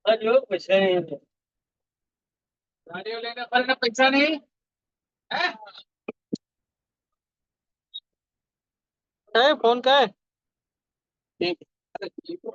जो पैसे नहीं गाड़ी लेने पर ना पैसा नहीं है। है फोन का है। ठीक है, ठीक है।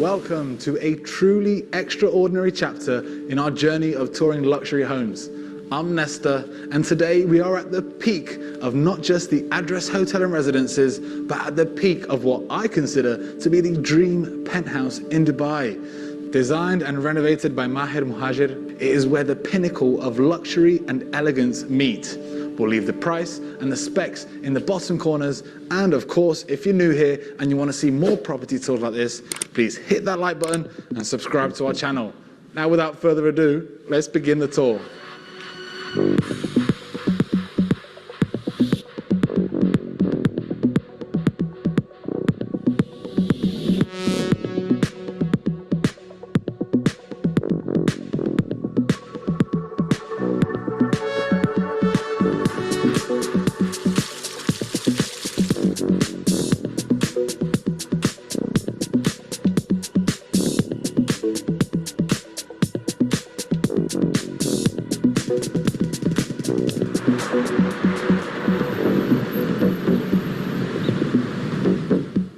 Welcome to a truly extraordinary chapter in our journey of touring luxury homes. I'm Nestor, and today we are at the peak of not just the Address Hotel and Residences, but at the peak of what I consider to be the dream penthouse in Dubai. Designed and renovated by Maher Muhajir, it is where the pinnacle of luxury and elegance meet. We'll leave the price and the specs in the bottom corners, and of course, if you're new here and you want to see more property tours like this, please hit that like button and subscribe to our channel. Now, without further ado, let's begin the tour.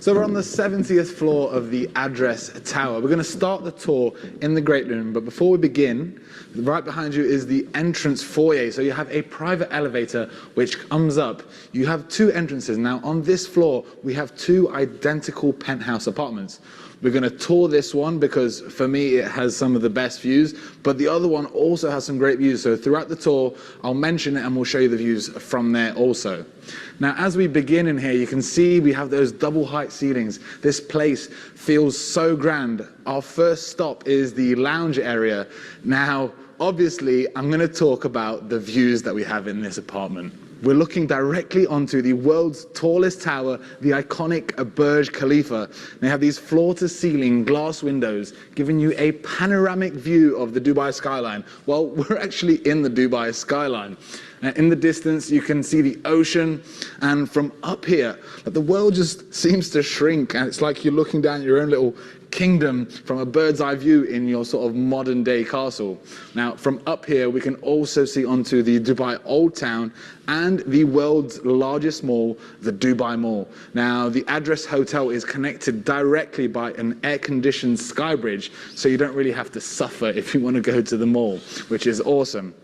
So we're on the 70th floor of the Address Tower. We're going to start the tour in the Great Room, but before we begin, right behind you is the entrance foyer. So you have a private elevator which comes up. You have two entrances. Now on this floor, we have two identical penthouse apartments. We're going to tour this one because for me it has some of the best views, but the other one also has some great views. So throughout the tour, I'll mention it and we'll show you the views from there also. Now, as we begin in here, you can see we have those double height ceilings. This place feels so grand. Our first stop is the lounge area. Now, obviously, I'm going to talk about the views that we have in this apartment. We're looking directly onto the world's tallest tower, the iconic Burj Khalifa. They have these floor-to-ceiling glass windows giving you a panoramic view of the Dubai skyline. Well, we're actually in the Dubai skyline. In the distance, you can see the ocean, and from up here, the world just seems to shrink, and it's like you're looking down at your own little kingdom from a bird's eye view in your sort of modern day castle. Now, from up here, we can also see onto the Dubai Old Town and the world's largest mall, the Dubai Mall. Now, the Address Hotel is connected directly by an air-conditioned sky bridge, so you don't really have to suffer if you want to go to the mall, which is awesome.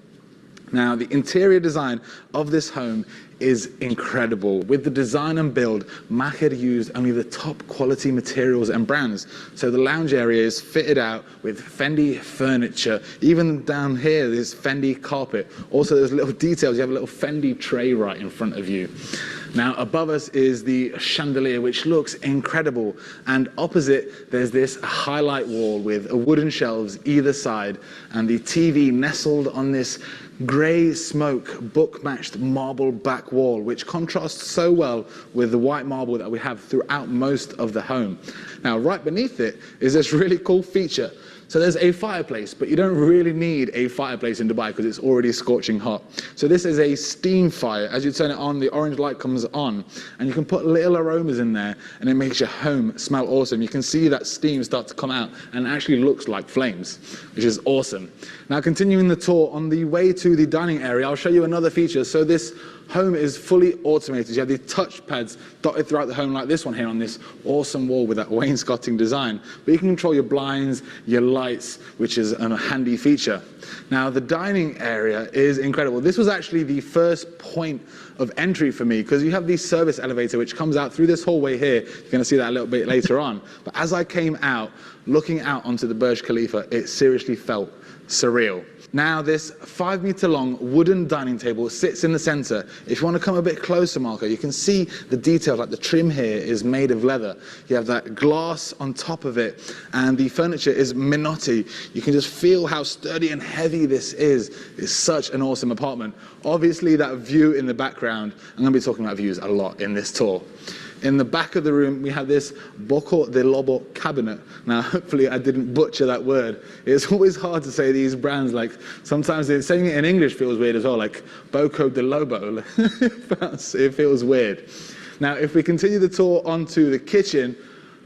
Now, the interior design of this home is incredible. With the design and build, Maher used only the top quality materials and brands. So the lounge area is fitted out with Fendi furniture. Even down here, there's Fendi carpet. Also, there's little details. You have a little Fendi tray right in front of you. Now, above us is the chandelier, which looks incredible. And opposite, there's this highlight wall with wooden shelves either side, and the TV nestled on this grey smoke book-matched marble back wall, which contrasts so well with the white marble that we have throughout most of the home. Now, right beneath it is this really cool feature. So there's a fireplace, but you don't really need a fireplace in Dubai because it's already scorching hot. So this is a steam fire. As you turn it on, the orange light comes on, and you can put little aromas in there, and it makes your home smell awesome. You can see that steam start to come out, and it actually looks like flames, which is awesome. Now, continuing the tour, on the way to the dining area, I'll show you another feature. So this home is fully automated. You have the touch pads dotted throughout the home like this one here on this awesome wall with that wainscoting design. But you can control your blinds, your lights, which is a handy feature. Now, the dining area is incredible. This was actually the first point of entry for me because you have the service elevator which comes out through this hallway here. You're going to see that a little bit later on. But as I came out, looking out onto the Burj Khalifa, it seriously felt surreal. Now, this 5-meter-long wooden dining table sits in the center. If you want to come a bit closer, Marco, you can see the detail, like the trim here is made of leather. You have that glass on top of it, and the furniture is Minotti. You can just feel how sturdy and heavy this is. It's such an awesome apartment. Obviously, that view in the background, I'm going to be talking about views a lot in this tour. In the back of the room, we have this Boco de Lobo cabinet. Now, hopefully I didn't butcher that word. It's always hard to say these brands, like sometimes saying it in English feels weird as well, like Boco de Lobo. It feels weird. Now, if we continue the tour onto the kitchen,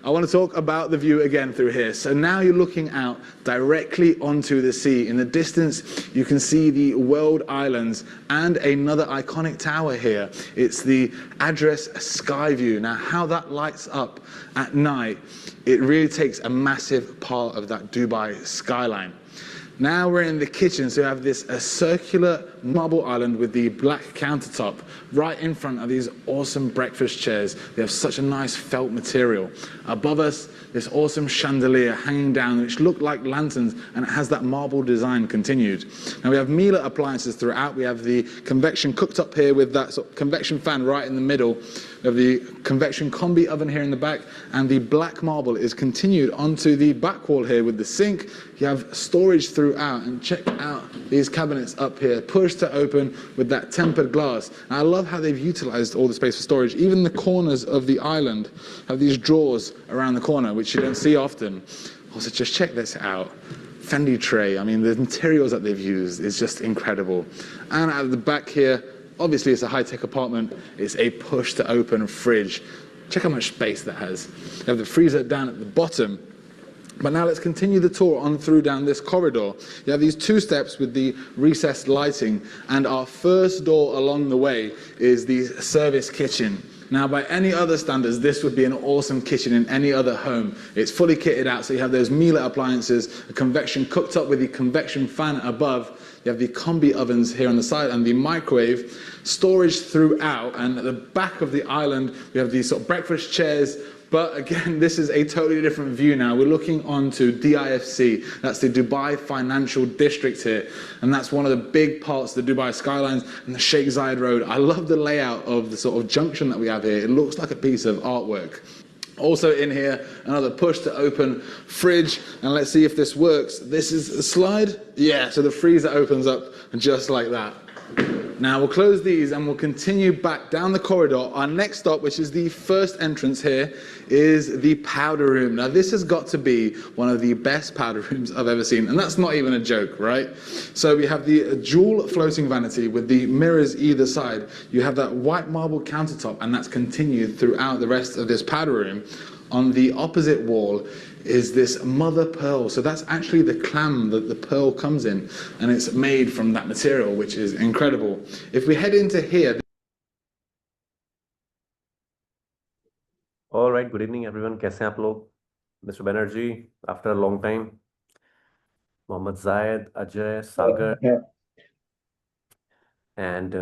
I want to talk about the view again through here. So now you're looking out directly onto the sea. In the distance, you can see the World Islands and another iconic tower here. It's the Address Skyview. Now, how that lights up at night, it really takes a massive part of that Dubai skyline. Now we're in the kitchen, so you have this circular marble island with the black countertop right in front of these awesome breakfast chairs. They have such a nice felt material. Above us, this awesome chandelier hanging down, which look like lanterns, and it has that marble design continued. Now we have Miele appliances throughout. We have the convection cooktop here with that sort of convection fan right in the middle. We have the convection combi oven here in the back, and the black marble is continued onto the back wall here with the sink. You have storage throughout, and check out these cabinets up here, pushed to open with that tempered glass. And I love how they've utilized all the space for storage. Even the corners of the island have these drawers around the corner, which you don't see often. Also, just check this out. Fendi tray. I mean, the materials that they've used is just incredible. And at the back here, obviously it's a high-tech apartment. It's a push-to-open fridge. Check how much space that has. You have the freezer down at the bottom. But now let's continue the tour on through down this corridor. You have these two steps with the recessed lighting, and our first door along the way is the service kitchen. Now, by any other standards, this would be an awesome kitchen in any other home. It's fully kitted out, so you have those Miele appliances, a convection cooktop with the convection fan above. You have the combi ovens here on the side and the microwave, storage throughout, and at the back of the island, we have these sort of breakfast chairs. But again, this is a totally different view now. We're looking onto DIFC. That's the Dubai Financial District here. And that's one of the big parts of the Dubai skylines and the Sheikh Zayed Road. I love the layout of the sort of junction that we have here. It looks like a piece of artwork. Also in here, another push to open fridge. And let's see if this works. This is a slide. Yeah, so the freezer opens up just like that. Now we'll close these and we'll continue back down the corridor. Our next stop, which is the first entrance here, is the powder room. Now this has got to be one of the best powder rooms I've ever seen, and that's not even a joke, right? So we have the dual floating vanity with the mirrors either side. You have that white marble countertop, and that's continued throughout the rest of this powder room. On the opposite wall is this mother pearl. So that's actually the clam that the pearl comes in, and it's made from that material, which is incredible. If we head into here... All right, good evening everyone. कैसे हैं आप लोग? Mr. Banerjee, after a long time. Mohammad Zayed, Ajay, Sagar, and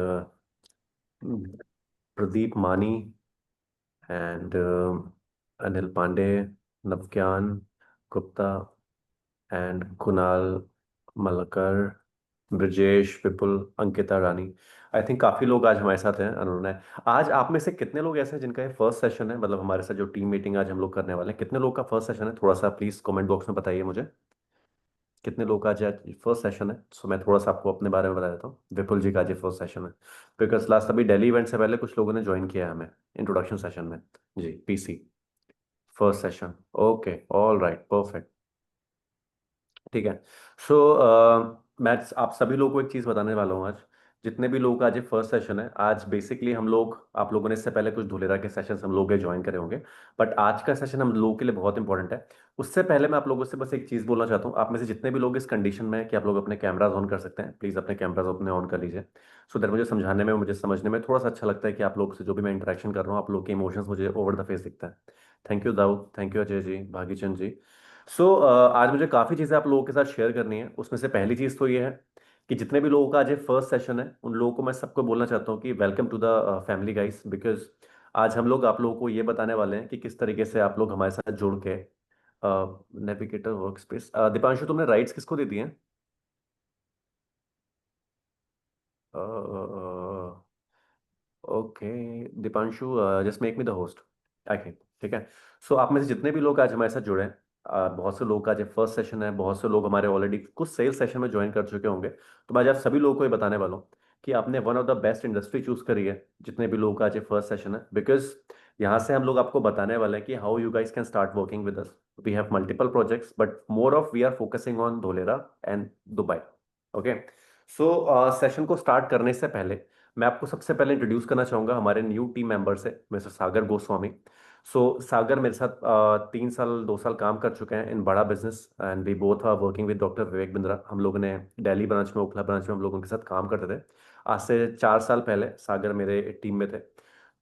Pradeep Mani, and Anil Pandey, Navgyan Gupta, and Kunal Malakar, Brajesh, Vipul, Ankita Rani. I think काफी लोग आज हमारे साथ हैं. उन्होंने आज आप में से कितने लोग ऐसे हैं जिनका ये फर्स्ट सेशन है, मतलब हमारे साथ जो टीम मीटिंग आज हम लोग करने वाले हैं, कितने लोग का फर्स्ट सेशन है? थोड़ा सा प्लीज कमेंट बॉक्स में बताइए मुझे कितने लोग का आज फर्स्ट सेशन है. सो मैं थोड़ा सा आपको अपने बारे में बता देता हूँ. विपुल जी का आज फर्स्ट सेशन है, बिकॉज लास्ट अभी दिल्ली इवेंट से पहले कुछ लोगों ने ज्वाइन किया है हमें इंट्रोडक्शन सेशन में. जी, PC first session. Okay, all right, perfect, ठीक है. सो मैं आप सभी लोगों को एक चीज़ बताने वाला हूँ आज. जितने भी लोग का आज फर्स्ट सेशन है, आज बेसिकली हम लोग, आप लोगों ने इससे पहले कुछ धुलेरा के सेशंस हम लोग ज्वाइन करे होंगे, बट आज का सेशन हम लोगों के लिए बहुत इंपॉर्टेंट है. उससे पहले मैं आप लोगों से बस एक चीज़ बोलना चाहता हूँ. आप में से जितने भी लोग इस कंडीशन में कि आप लोग अपने कैमराज ऑन कर सकते हैं, प्लीज़ अपने कैमराज अपने ऑन कर लीजिए. सो दैट मुझे समझाने में, मुझे समझने में थोड़ा सा अच्छा लगता है कि आप लोग से जो भी मैं इंटरेक्शन कर रहा हूँ, आप लोग के इमोशंस मुझे ओवर द फेस दिखता है. Thank you Dawood, thank you Ajay ji, Bhagichand ji. So आज मुझे काफ़ी चीज़ें आप लोगों के साथ शेयर करनी है. उसमें से पहली चीज़ तो ये है कि जितने भी लोगों का आज फर्स्ट सेशन है, उन लोगों को मैं सबको बोलना चाहता हूँ कि welcome to the family guys. Because आज हम लोग आप लोगों को ये बताने वाले हैं कि किस तरीके से आप लोग हमारे साथ जुड़ के नेविगेटर वर्क स्पेस. दीपांशु, तुमने राइट्स किसको दे दिए हैं? Okay Deepanshu, just make me the host. Okay, ठीक है. सो आप में से जितने भी लोग आज हमारे साथ जुड़े हैं, बहुत से लोग का आज फर्स्ट सेशन है, बहुत से लोग हमारे ऑलरेडी कुछ सेल्स सेशन में ज्वाइन कर चुके होंगे. तो मैं आज आप सभी लोगों को ये बताने वाला हूँ कि आपने one of the best industry choose करी है, जितने भी लोग का आज फर्स्ट सेशन है. बिकॉज यहाँ से हम लोग आपको बताने वाले हैं कि how you guys can start working with us. We have multiple projects, but more of we are focusing on Dholera and Dubai. Okay, so session को स्टार्ट करने से पहले मैं आपको सबसे पहले इंट्रोड्यूस करना चाहूंगा हमारे न्यू टीम मेंबर से, मिस्टर सागर गोस्वामी. सो सागर मेरे साथ 3 साल 2 साल काम कर चुके हैं इन बड़ा business, and we both are working with doctor Vivek Bindra. हम लोगों ने दिल्ली ब्रांच में, ओखला ब्रांच में हम लोग उनके साथ काम करते थे। आज से 4 साल पहले सागर मेरे टीम में थे।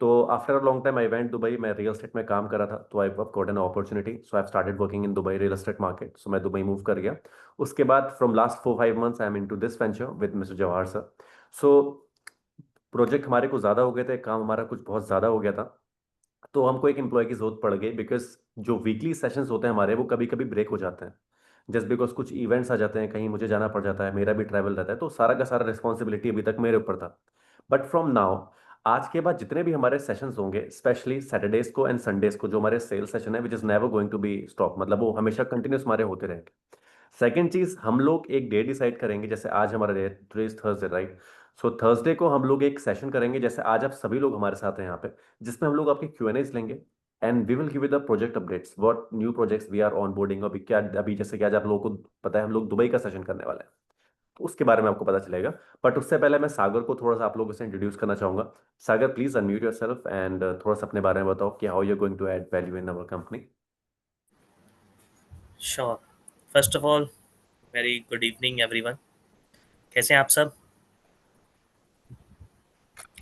तो after a long time I went Dubai. मैं रियल एस्टेट में काम कर रहा था, तो I got an opportunity, so I started working in Dubai real estate market. So मैं दुबई मूव कर गया। उसके बाद from last 4-5 months I am into this venture with mister Jawahar sir. So project हमारे कुछ ज़्यादा हो गए थे, काम हमारा कुछ बहुत ज़्यादा हो गया था, तो हमको एक एम्प्लॉय की जरूरत पड़ गई, बिकॉज जो वीकली सेशंस होते हैं हमारे, वो कभी कभी ब्रेक हो जाते हैं, जस्ट बिकॉज कुछ इवेंट्स आ जाते हैं, कहीं मुझे जाना पड़ जाता है, मेरा भी ट्रैवल रहता है, तो सारा का सारा रिस्पॉन्सिबिलिटी अभी तक मेरे ऊपर था। बट फ्रॉम नाउ, आज के बाद जितने भी हमारे सेशंस होंगे, स्पेशली सैटरडेज को एंड संडेज को, जो हमारे सेल सेशन है, which is never going to be stop, मतलब वो हमेशा कंटिन्यूस हमारे होते रहेंगे। सेकेंड चीज, हम लोग एक डे डिसाइड करेंगे, जैसे आज हमारा day, today is Thursday, right? So Thursday को हम लोग एक सेशन करेंगे, जैसे आज आप सभी लोग हमारे साथ हैं यहाँ पे, जिसमें हम लोग आपके Q&As लेंगे, and we will give you the project updates, what new projects we are onboarding. अभी क्या, अभी जैसे कि आज आप लोगों को पता है हम लोग दुबई का सेशन करने वाले हैं, तो उसके बारे में आपको पता चलेगा। बट उससे पहले मैं सागर को थोड़ा सा आप लोगों से इंट्रोड्यूस करना चाहूंगा। Sagar, please unmute yourself and थोड़ा सा अपने बारे में बताओ कि how you are going to add value in our company. Sure. First of all, very good evening everyone. कैसे हैं आप सब?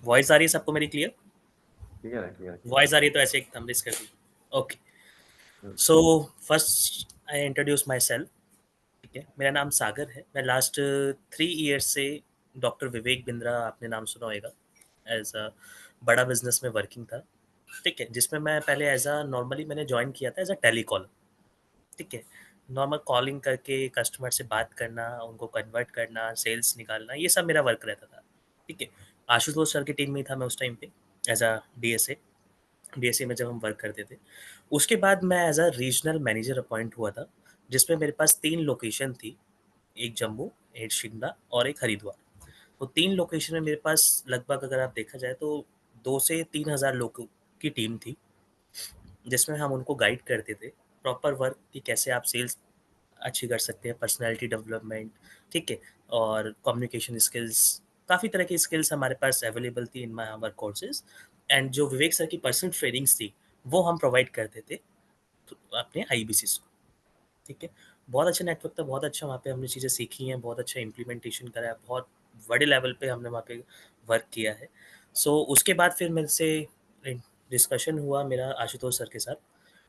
वॉइस आ रही है सबको मेरी क्लियर? क्लियर है, क्लियर है। वॉइस आ रही है तो ऐसे एक थंबनेल कर दी। Okay, so first I introduce myself. ठीक है, मेरा नाम सागर है। मैं लास्ट 3 ईयर से डॉक्टर विवेक बिंद्रा, आपने नाम सुना होगा, एज अ बड़ा बिजनेस में वर्किंग था। ठीक है, जिसमें मैं पहले एज अ नॉर्मली मैंने ज्वाइन किया था एज अ टेलीकॉलर। ठीक है, नॉर्मल कॉलिंग करके कस्टमर से बात करना, उनको कन्वर्ट करना, सेल्स निकालना, ये सब मेरा वर्क रहता था। ठीक है, आशुतोष सर की टीम में ही था मैं उस टाइम पे एज अ डीएसए में जब हम वर्क करते थे। उसके बाद मैं as a regional manager appoint हुआ था, जिसमें मेरे पास 3 लोकेशन थी, एक जम्मू, एक शिमला और एक हरिद्वार। तो 3 लोकेशन में मेरे पास लगभग, अगर आप देखा जाए तो 2 से 3 हज़ार लोगों की टीम थी, जिसमें हम उनको गाइड करते थे प्रॉपर वर्क कि कैसे आप सेल्स अच्छी कर सकते हैं, पर्सनैलिटी डेवलपमेंट, ठीक है, और कम्युनिकेशन स्किल्स, काफ़ी तरह की स्किल्स हमारे पास अवेलेबल थी इन माई आवर कोर्सेज। एंड जो विवेक सर की पर्सनल ट्रेनिंग्स थी, वो हम प्रोवाइड करते थे अपने IBCs को। ठीक है, बहुत अच्छा नेटवर्क था, बहुत अच्छा वहाँ पे हमने चीज़ें सीखी हैं, बहुत अच्छा इम्प्लीमेंटेशन करा है, बहुत बड़े लेवल पे हमने वहाँ पे वर्क किया है। सो उसके बाद फिर मेरे से डिस्कशन हुआ मेरा आशुतोष सर के साथ,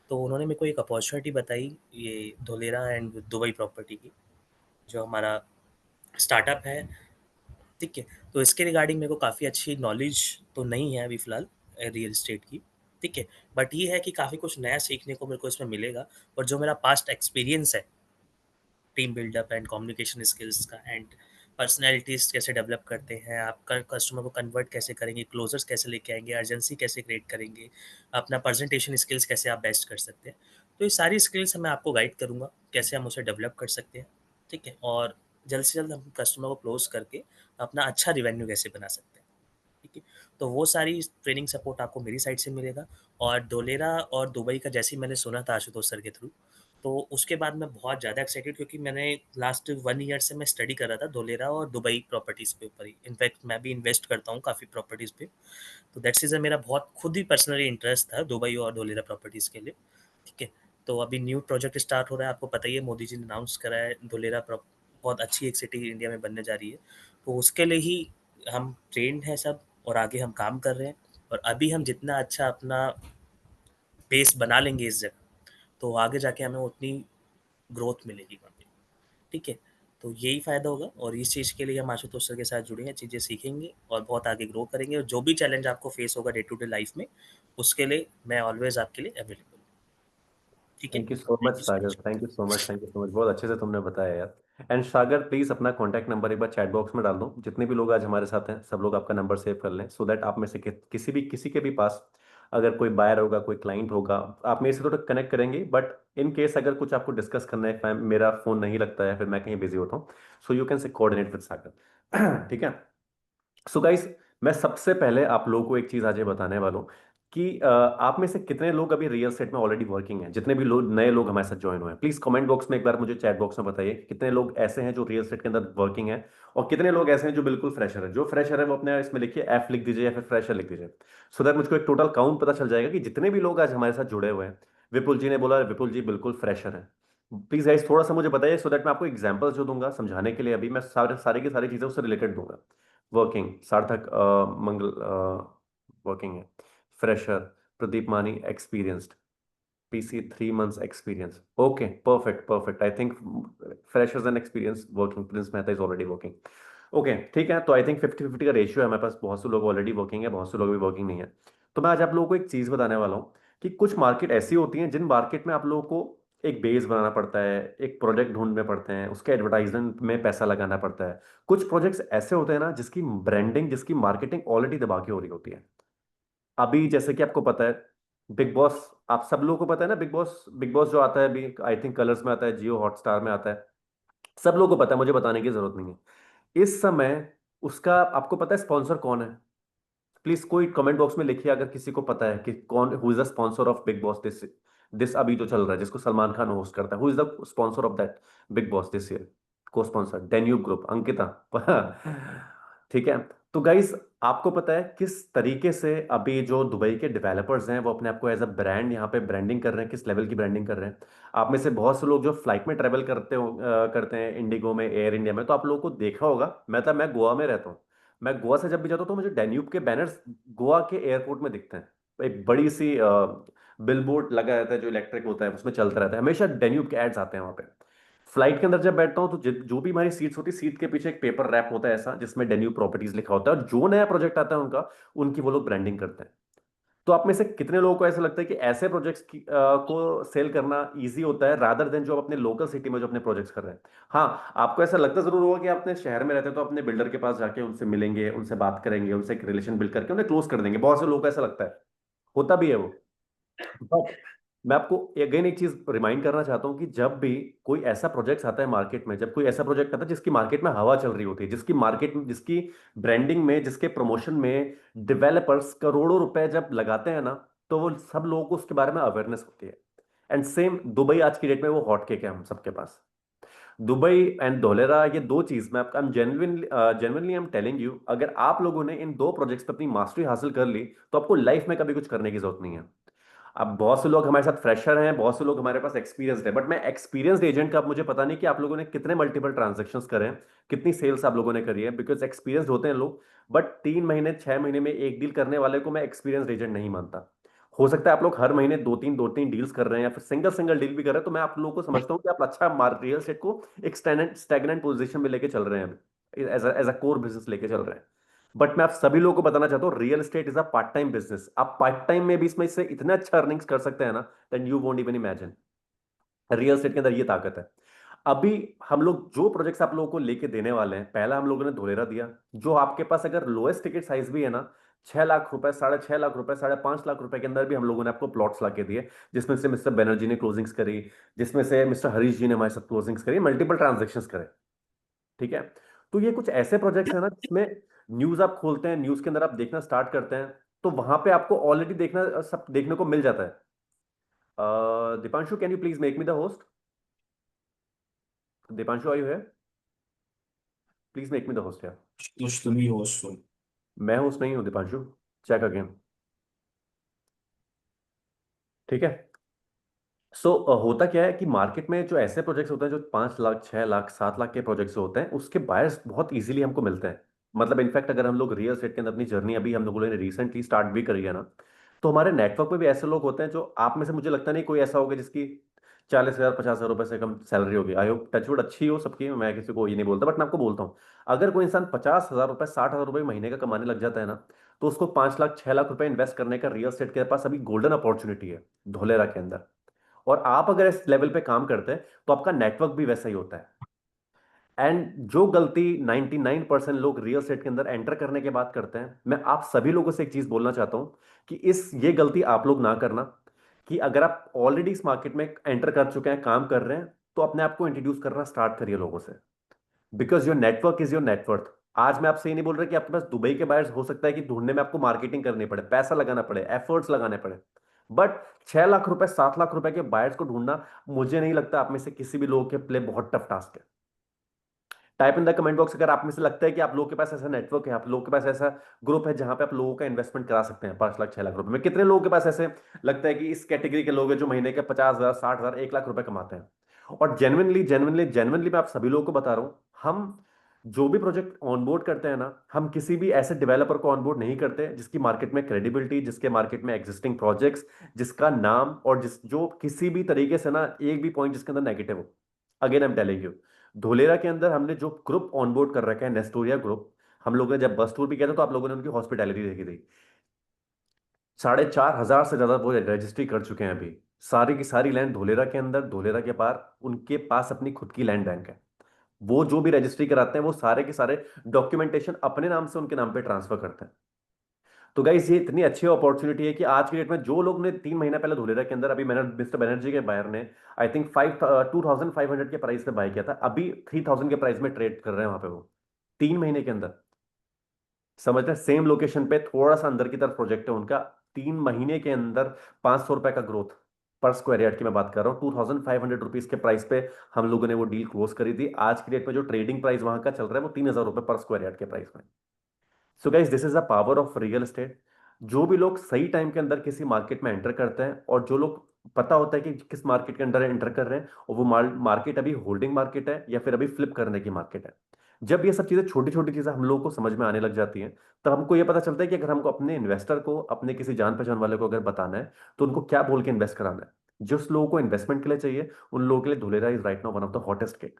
तो उन्होंने मेरे को एक अपॉर्चुनिटी बताई, ये धोलेरा एंड दुबई प्रॉपर्टी की, जो हमारा स्टार्टअप है। ठीक है, तो इसके रिगार्डिंग मेरे को काफ़ी अच्छी नॉलेज तो नहीं है अभी फ़िलहाल रियल एस्टेट की। ठीक है, बट ये है कि काफ़ी कुछ नया सीखने को मेरे को इसमें मिलेगा, और जो मेरा पास्ट एक्सपीरियंस है team buildup and communication skills का, एंड पर्सनैलिटीज़ कैसे डेवलप करते हैं, आप कस्टमर को कन्वर्ट कैसे करेंगे, क्लोजर्स कैसे लेके आएंगे, अर्जेंसी कैसे क्रिएट करेंगे, अपना प्रेजेंटेशन स्किल्स कैसे आप बेस्ट कर सकते हैं, तो ये सारी स्किल्स मैं आपको गाइड करूँगा कैसे हम उसे डेवलप कर सकते हैं। ठीक है, और जल्द से जल्द हम कस्टमर को क्लोज करके अपना अच्छा रिवेन्यू कैसे बना सकते हैं। ठीक है, तो वो सारी ट्रेनिंग सपोर्ट आपको मेरी साइड से मिलेगा। और धोलेरा और दुबई का जैसे ही मैंने सुना था आशुतोष सर के थ्रू, तो उसके बाद मैं बहुत ज़्यादा एक्साइटेड, क्योंकि मैंने लास्ट 1 ईयर से मैं स्टडी कर रहा था धोलेरा और दुबई प्रॉपर्टीज़ पे ऊपर ही। इनफैक्ट मैं भी इन्वेस्ट करता हूँ काफ़ी प्रॉपर्टीज़ पे, तो दैट्स इज़ मेरा बहुत खुद ही पर्सनली इंटरेस्ट था दुबई और धोलेरा प्रॉपर्टीज़ के लिए। ठीक है, तो अभी न्यू प्रोजेक्ट स्टार्ट हो रहा है, आपको पता ही है, मोदी जी ने अनाउंस करा है धोलेरा बहुत अच्छी एक सिटी इंडिया में बनने जा रही है, तो उसके लिए ही हम ट्रेंड हैं सब, और आगे हम काम कर रहे हैं। और अभी हम जितना अच्छा अपना बेस बना लेंगे इस जगह, तो आगे जाके हमें उतनी ग्रोथ मिलेगी वहाँ पे। ठीक है, तो यही फ़ायदा होगा, और इस चीज़ के लिए हम आशुतोष सर के साथ जुड़ेंगे, चीज़ें सीखेंगे और बहुत आगे ग्रो करेंगे, और जो भी चैलेंज आपको फेस होगा डे टू डे लाइफ में, उसके लिए मैं ऑलवेज आपके लिए अवेलेबल हूँ। ठीक है, thank you so much thank you so Sagar, much. Thank you so much, thank you so much, बहुत अच्छे से तुमने बताया यार। एंड सागर, प्लीज अपना कॉन्टैक्ट नंबर एक बार चैट बॉक्स में डाल दो, जितने भी लोग आज हमारे साथ हैं सब लोग आपका नंबर सेव कर लें, सो दैट आप में से किसी के भी पास अगर कोई बायर होगा, कोई क्लाइंट होगा, आप मेरे से थोड़ा कनेक्ट करेंगे, बट इन केस अगर कुछ आपको डिस्कस करना है, मेरा फोन नहीं लगता है, फिर मैं कहीं बिजी होता हूँ, so you can say coordinate with Sagar. ठीक है, सो गाइस, मैं सबसे पहले आप लोगों को एक चीज आज ये बताने वाला हूँ कि आप में से कितने लोग अभी रियल एस्टेट में ऑलरेडी वर्किंग हैं, जितने भी लोग नए लोग हमारे साथ ज्वाइन हुए हैं प्लीज कमेंट बॉक्स में एक बार मुझे चैट बॉक्स में बताइए कि कितने लोग ऐसे हैं जो रियल एस्टेट के अंदर वर्किंग हैं, और कितने लोग ऐसे हैं जो बिल्कुल फ्रेशर है। जो फ्रेशर है वो अपने इसमें लिखिए एफ लिख दीजिए या फिर फ्रेशर लिख दीजिए, सो दैट मुझको एक टोटल काउंट पता चल जाएगा कि जितने भी लोग आज हमारे साथ जुड़े हुए हैं। विपुल जी ने बोला विपुल जी बिल्कुल फ्रेशर है। प्लीज गाइस थोड़ा सा मुझे बताइए सो दैट मैं आपको एग्जांपल्स जो दूंगा समझाने के लिए, अभी मैं सारे सारी की सारी चीजें उससे रिलेटेड दूंगा। वर्किंग सार्थक मंगल वर्किंग है। फ्रेशर प्रदीप मानी experienced, PC 3 months experience. Okay, perfect, perfect. I think freshers and experienced working. Prince Mehta is already working. Okay ठीक है, तो आई थिंक 50-50 का रेशियो है हमारे पास। बहुत से लोग ऑलरेडी वर्किंग है, बहुत से लोग भी वर्किंग नहीं है। तो मैं आज आप लोगों को एक चीज बताने वाला हूँ कि कुछ मार्केट ऐसी होती हैं जिन मार्केट में आप लोगों को एक बेस बनाना पड़ता है, एक प्रोजेक्ट ढूंढने पड़ते हैं, उसके एडवर्टाइजमेंट में पैसा लगाना पड़ता है। कुछ प्रोजेक्ट्स ऐसे होते हैं ना जिसकी ब्रांडिंग, जिसकी मार्केटिंग ऑलरेडी दबा के हो रही होती है। अभी जैसे कि आपको पता है बिग बॉस, आप सब लोगों को पता है ना, बिग बॉस, बिग बॉस जो आता है अभी आई थिंक कलर्स में आता है, जियो हॉटस्टार में आता है। सब लोगों को पता है, मुझे बताने की जरूरत नहीं है इस समय। उसका आपको पता है स्पॉन्सर कौन है? प्लीज कोई कमेंट बॉक्स में लिखिए अगर किसी को पता है कि कौन, who is the sponsor of big boss this this अभी जो चल रहा है जिसको सलमान खान होस्ट करता है। Who is the sponsor of that big boss this year? को स्पॉन्सर डेन्यूब ग्रुप, अंकिता। ठीक है। तो गाइस आपको पता है किस तरीके से अभी जो दुबई के डेवलपर्स हैं वो अपने आप को एज अ ब्रांड यहाँ पे ब्रांडिंग कर रहे हैं, किस लेवल की ब्रांडिंग कर रहे हैं। आप में से बहुत से लोग जो फ्लाइट में ट्रेवल करते हैं इंडिगो में, एयर इंडिया में, तो आप लोगों को देखा होगा। मैं गोवा में रहता हूँ। मैं गोवा से जब भी जाता हूँ तो मुझे डेन्यूब के बैनर्स गोवा के एयरपोर्ट में दिखते हैं। एक बड़ी सी बिलबोर्ड लगा रहता है जो इलेक्ट्रिक होता है, उसमें चलता रहता है, हमेशा डेन्यूब के एड्स आते हैं वहां पे। फ्लाइट के अंदर जब बैठता हूँ तो जो भी हमारी सीट्स होती है, सीट के पीछे एक पेपर रैप होता है ऐसा जिसमें डेन्यू प्रॉपर्टीज लिखा होता है, और जो नया प्रोजेक्ट आता है उनका, उनकी वो लोग ब्रांडिंग करते हैं। तो आप में से कितने लोगों को ऐसा लगता है कि ऐसे प्रोजेक्ट्स को सेल करना इजी होता है रादर देन जो अपने लोकल सिटी में जो अपने प्रोजेक्ट्स कर रहे हैं? हाँ, आपको ऐसा लगता जरूर होगा कि आप अपने शहर में रहते हैं तो अपने बिल्डर के पास जाके उनसे मिलेंगे, उनसे बात करेंगे, उनसे एक रिलेशन बिल्ड करके उन्हें क्लोज कर देंगे। बहुत से लोगों को ऐसा लगता है, होता भी है वो। बट मैं आपको अगेन एक चीज रिमाइंड करना चाहता हूं कि जब भी कोई ऐसा प्रोजेक्ट आता है मार्केट में, जब कोई ऐसा प्रोजेक्ट आता है जिसकी मार्केट में हवा चल रही होती है, जिसकी मार्केट में, जिसकी ब्रांडिंग में, जिसके प्रमोशन में डेवलपर्स करोड़ों रुपए जब लगाते हैं ना, तो वो सब लोगों को उसके बारे में अवेयरनेस होती है। एंड सेम दुबई आज की डेट में वो हॉट केक है हम सबके पास। दुबई एंड धोलेरा, ये दो चीज मैं आपका genuinely I am telling you, अगर आप लोगों ने इन दो प्रोजेक्ट्स पे अपनी मास्टरी हासिल कर ली तो आपको लाइफ में कभी कुछ करने की जरूरत नहीं है। अब बहुत से लोग हमारे साथ फ्रेशर हैं, बहुत से लोग हमारे पास एक्सपीरियंस्ड है, बट मैं एक्सपीरियंस्ड एजेंट का, अब मुझे पता नहीं कि आप लोगों ने कितने मल्टीपल ट्रांजेक्शंस करे हैं, कितनी सेल्स आप लोगों ने करी है, बिकॉज एक्सपीरियंस्ड होते हैं लोग। बट 3 महीने 6 महीने में एक डील करने वाले को मैं एक्सपीरियंस्ड एजेंट नहीं मानता। हो सकता है आप लोग हर महीने दो तीन डील्स कर रहे हैं या फिर सिंगल सिंगल डील भी कर रहे हैं, तो मैं आप लोगों को समझता हूँ कि आप अच्छा रियल एस्टेट को एक स्टैग्नेंट पोजीशन में लेके चल रहे हैं, एज अ कोर बिजनेस लेके चल रहे हैं। बट मैं आप सभी लोगों को बताना चाहता हूँ real estate is a part time business. आप पार्ट टाइम में भी इसमें से इतना अच्छा अर्निंग्स कर सकते हैं ना, then you won't even imagine. Real estate के अंदर ये ताकत है। अभी हम लोग जो प्रोजेक्ट्स आप लोगों को लेके देने वाले हैं, पहला हम लोगों ने धोलेरा दिया, जो आपके पास अगर लोएस्ट टिकट साइज भी है ना, 6 लाख रुपए, 6.5 लाख रुपए, 5.5 लाख रुपए के अंदर भी हम लोगों ने आपको प्लॉट्स ला के दिए, जिसमें से मिस्टर बनर्जी ने क्लोजिंग्स करी, जिसमें से मिस्टर हरीश जी ने हमारे साथ क्लोजिंग्स करी, मल्टीपल ट्रांजेक्शन्स करे। ठीक है। तो ये कुछ ऐसे प्रोजेक्ट्स हैं ना जिसमें न्यूज आप खोलते हैं, न्यूज के अंदर आप देखना स्टार्ट करते हैं, तो वहां पे आपको ऑलरेडी देखना, सब देखने को मिल जाता है। Deepanshu can you please make me the host? Deepanshu are you है? Please make me the host यार। Los amigos son. मैं होस्ट नहीं हूं दीपांशु, चेक अगेन। ठीक है। सो होता क्या है कि मार्केट में जो ऐसे प्रोजेक्ट्स होते हैं जो 5 लाख, 6 लाख, 7 लाख के प्रोजेक्ट्स होते हैं, उसके बायर्स बहुत इजीली हमको मिलते हैं। मतलब इनफैक्ट अगर हम लोग रियल एस्टेट के अंदर अपनी जर्नी अभी हम लोगों ने रिसेंटली स्टार्ट भी करी है ना, तो हमारे नेटवर्क में भी ऐसे लोग होते हैं जो, आप में से मुझे लगता नहीं कोई ऐसा होगा जिसकी 40,000 50,000 रुपए से कम सैलरी होगी। आई होप टचवुड अच्छी हो सबकी, मैं किसी को ये नहीं बोलता, बट मैं आपको बोलता हूँ अगर कोई इंसान 50,000 रुपए, 60,000 रुपए महीने का कमाने लग जाता है ना, तो उसको 5 लाख 6 लाख रुपए इन्वेस्ट करने का रियल एस्टेट के पास अभी गोल्डन अपॉर्चुनिटी है धोलेरा के अंदर। और आप अगर इस लेवल पे काम करते हैं तो आपका नेटवर्क भी वैसा ही होता है। एंड जो गलती 99% लोग रियल एस्टेट के अंदर एंटर करने के बाद करते हैं, मैं आप सभी लोगों से एक चीज बोलना चाहता हूं कि ये गलती आप लोग ना करना, कि अगर आप ऑलरेडी इस मार्केट में एंटर कर चुके हैं, काम कर रहे हैं, तो अपने आप को इंट्रोड्यूस करना स्टार्ट करिए लोगों से, because your network is your net worth. आज मैं आपसे ये नहीं बोल रहा कि आपके पास दुबई के बायर्स हो सकता है कि ढूंढने में आपको मार्केटिंग करनी पड़े, पैसा लगाना पड़े, एफर्ट्स लगाने पड़े, बट 6 लाख रुपए 7 लाख रुपए के बायर्स को ढूंढना मुझे नहीं लगता आप में से किसी भी लोगों के लिए बहुत टफ टास्क है। Type in the comment box अगर आप में से लगता है कि आप लोगों के पास ऐसा नेटवर्क है, आप लोगों के पास ऐसा ग्रुप है जहां पे आप लोगों का इन्वेस्टमेंट करा सकते हैं 5 लाख 6 लाख रुपए में। कितने लोगों के पास ऐसे लगता है कि इस कैटेगरी के लोग हैं जो महीने के 50,000 60,000 1 लाख रुपए कमाते हैं? और जेन्युइनली जेन्युइनली जेन्युइनली मैं आप सभी लोगों को बता रहा हूं, हम जो भी प्रोजेक्ट ऑनबोर्ड करते हैं ना, हम किसी भी ऐसे डेवलपर को ऑनबोर्ड नहीं करते जिसकी मार्केट में क्रेडिबिलिटी, जिसके मार्केट में एग्जिस्टिंग प्रोजेक्ट्स, जिसका नाम और जिस जो किसी भी तरीके से ना एक भी पॉइंट जिसके अंदर नेगेटिव हो। Again I am telling you, Dholera के अंदर हमने जो ग्रुप ऑनबोर्ड कर रखा है, नेस्टोरिया ग्रुप, हम लोगों ने जब बस टूर भी किया था तो आप लोगों ने उनकी हॉस्पिटैलिटी देखी थी। 4,500 से ज्यादा वो रजिस्ट्री कर चुके हैं अभी। सारी की सारी लैंड धोलेरा के अंदर, धोलेरा के पार उनके पास अपनी खुद की लैंड बैंक है। वो जो भी रजिस्ट्री कराते हैं वो सारे के सारे डॉक्यूमेंटेशन अपने नाम से उनके नाम पे ट्रांसफर करते हैं। तो गाइस ये इतनी अच्छी अपॉर्चुनिटी है कि आज की डेट में जो लोग ने 3 महीना पहले धोलेरा के अंदर, अभी मैंने मिस्टर बनर्जी के बायर ने आई थिंक 2,500 के प्राइस पे बाय किया था, अभी 3,000 के प्राइस में ट्रेड कर रहे हैं वहां पे वो 3 महीने के अंदर। समझ रहे हैं? सेम लोकेशन पे थोड़ा सा अंदर की तरफ प्रोजेक्ट है उनका, 3 महीने के अंदर 500 रुपए का ग्रोथ पर स्क्वायर यार्ड की मैं बात कर रहा हूँ। 2,500 रुपीज के प्राइस पे हम लोगों ने वो डील क्लोज करी थी। आज की डेट में जो ट्रेडिंग प्राइस वहां का चल रहा है वो 3,000 रुपए पर स्क्वायर यार्ड के प्राइस में। So guys this is the power of real estate. जो भी लोग सही टाइम के अंदर किसी मार्केट में एंटर करते हैं, और जो लोग पता होता है कि किस मार्केट के अंदर एंटर कर रहे हैं, और वो मार्केट अभी होल्डिंग मार्केट है या फिर अभी फ्लिप करने की मार्केट है, जब ये सब चीजें छोटी छोटी चीजें हम लोगों को समझ में आने लग जाती हैं, तब हमको ये पता चलता है कि अगर हमको अपने इन्वेस्टर को, अपने किसी जान पहचान वाले को अगर बताना है तो उनको क्या बोल के इन्वेस्ट कराना है। जिस लोगों को इन्वेस्टमेंट के लिए चाहिए उन लोगों के लिए Dholera is right now one of the hottest cake.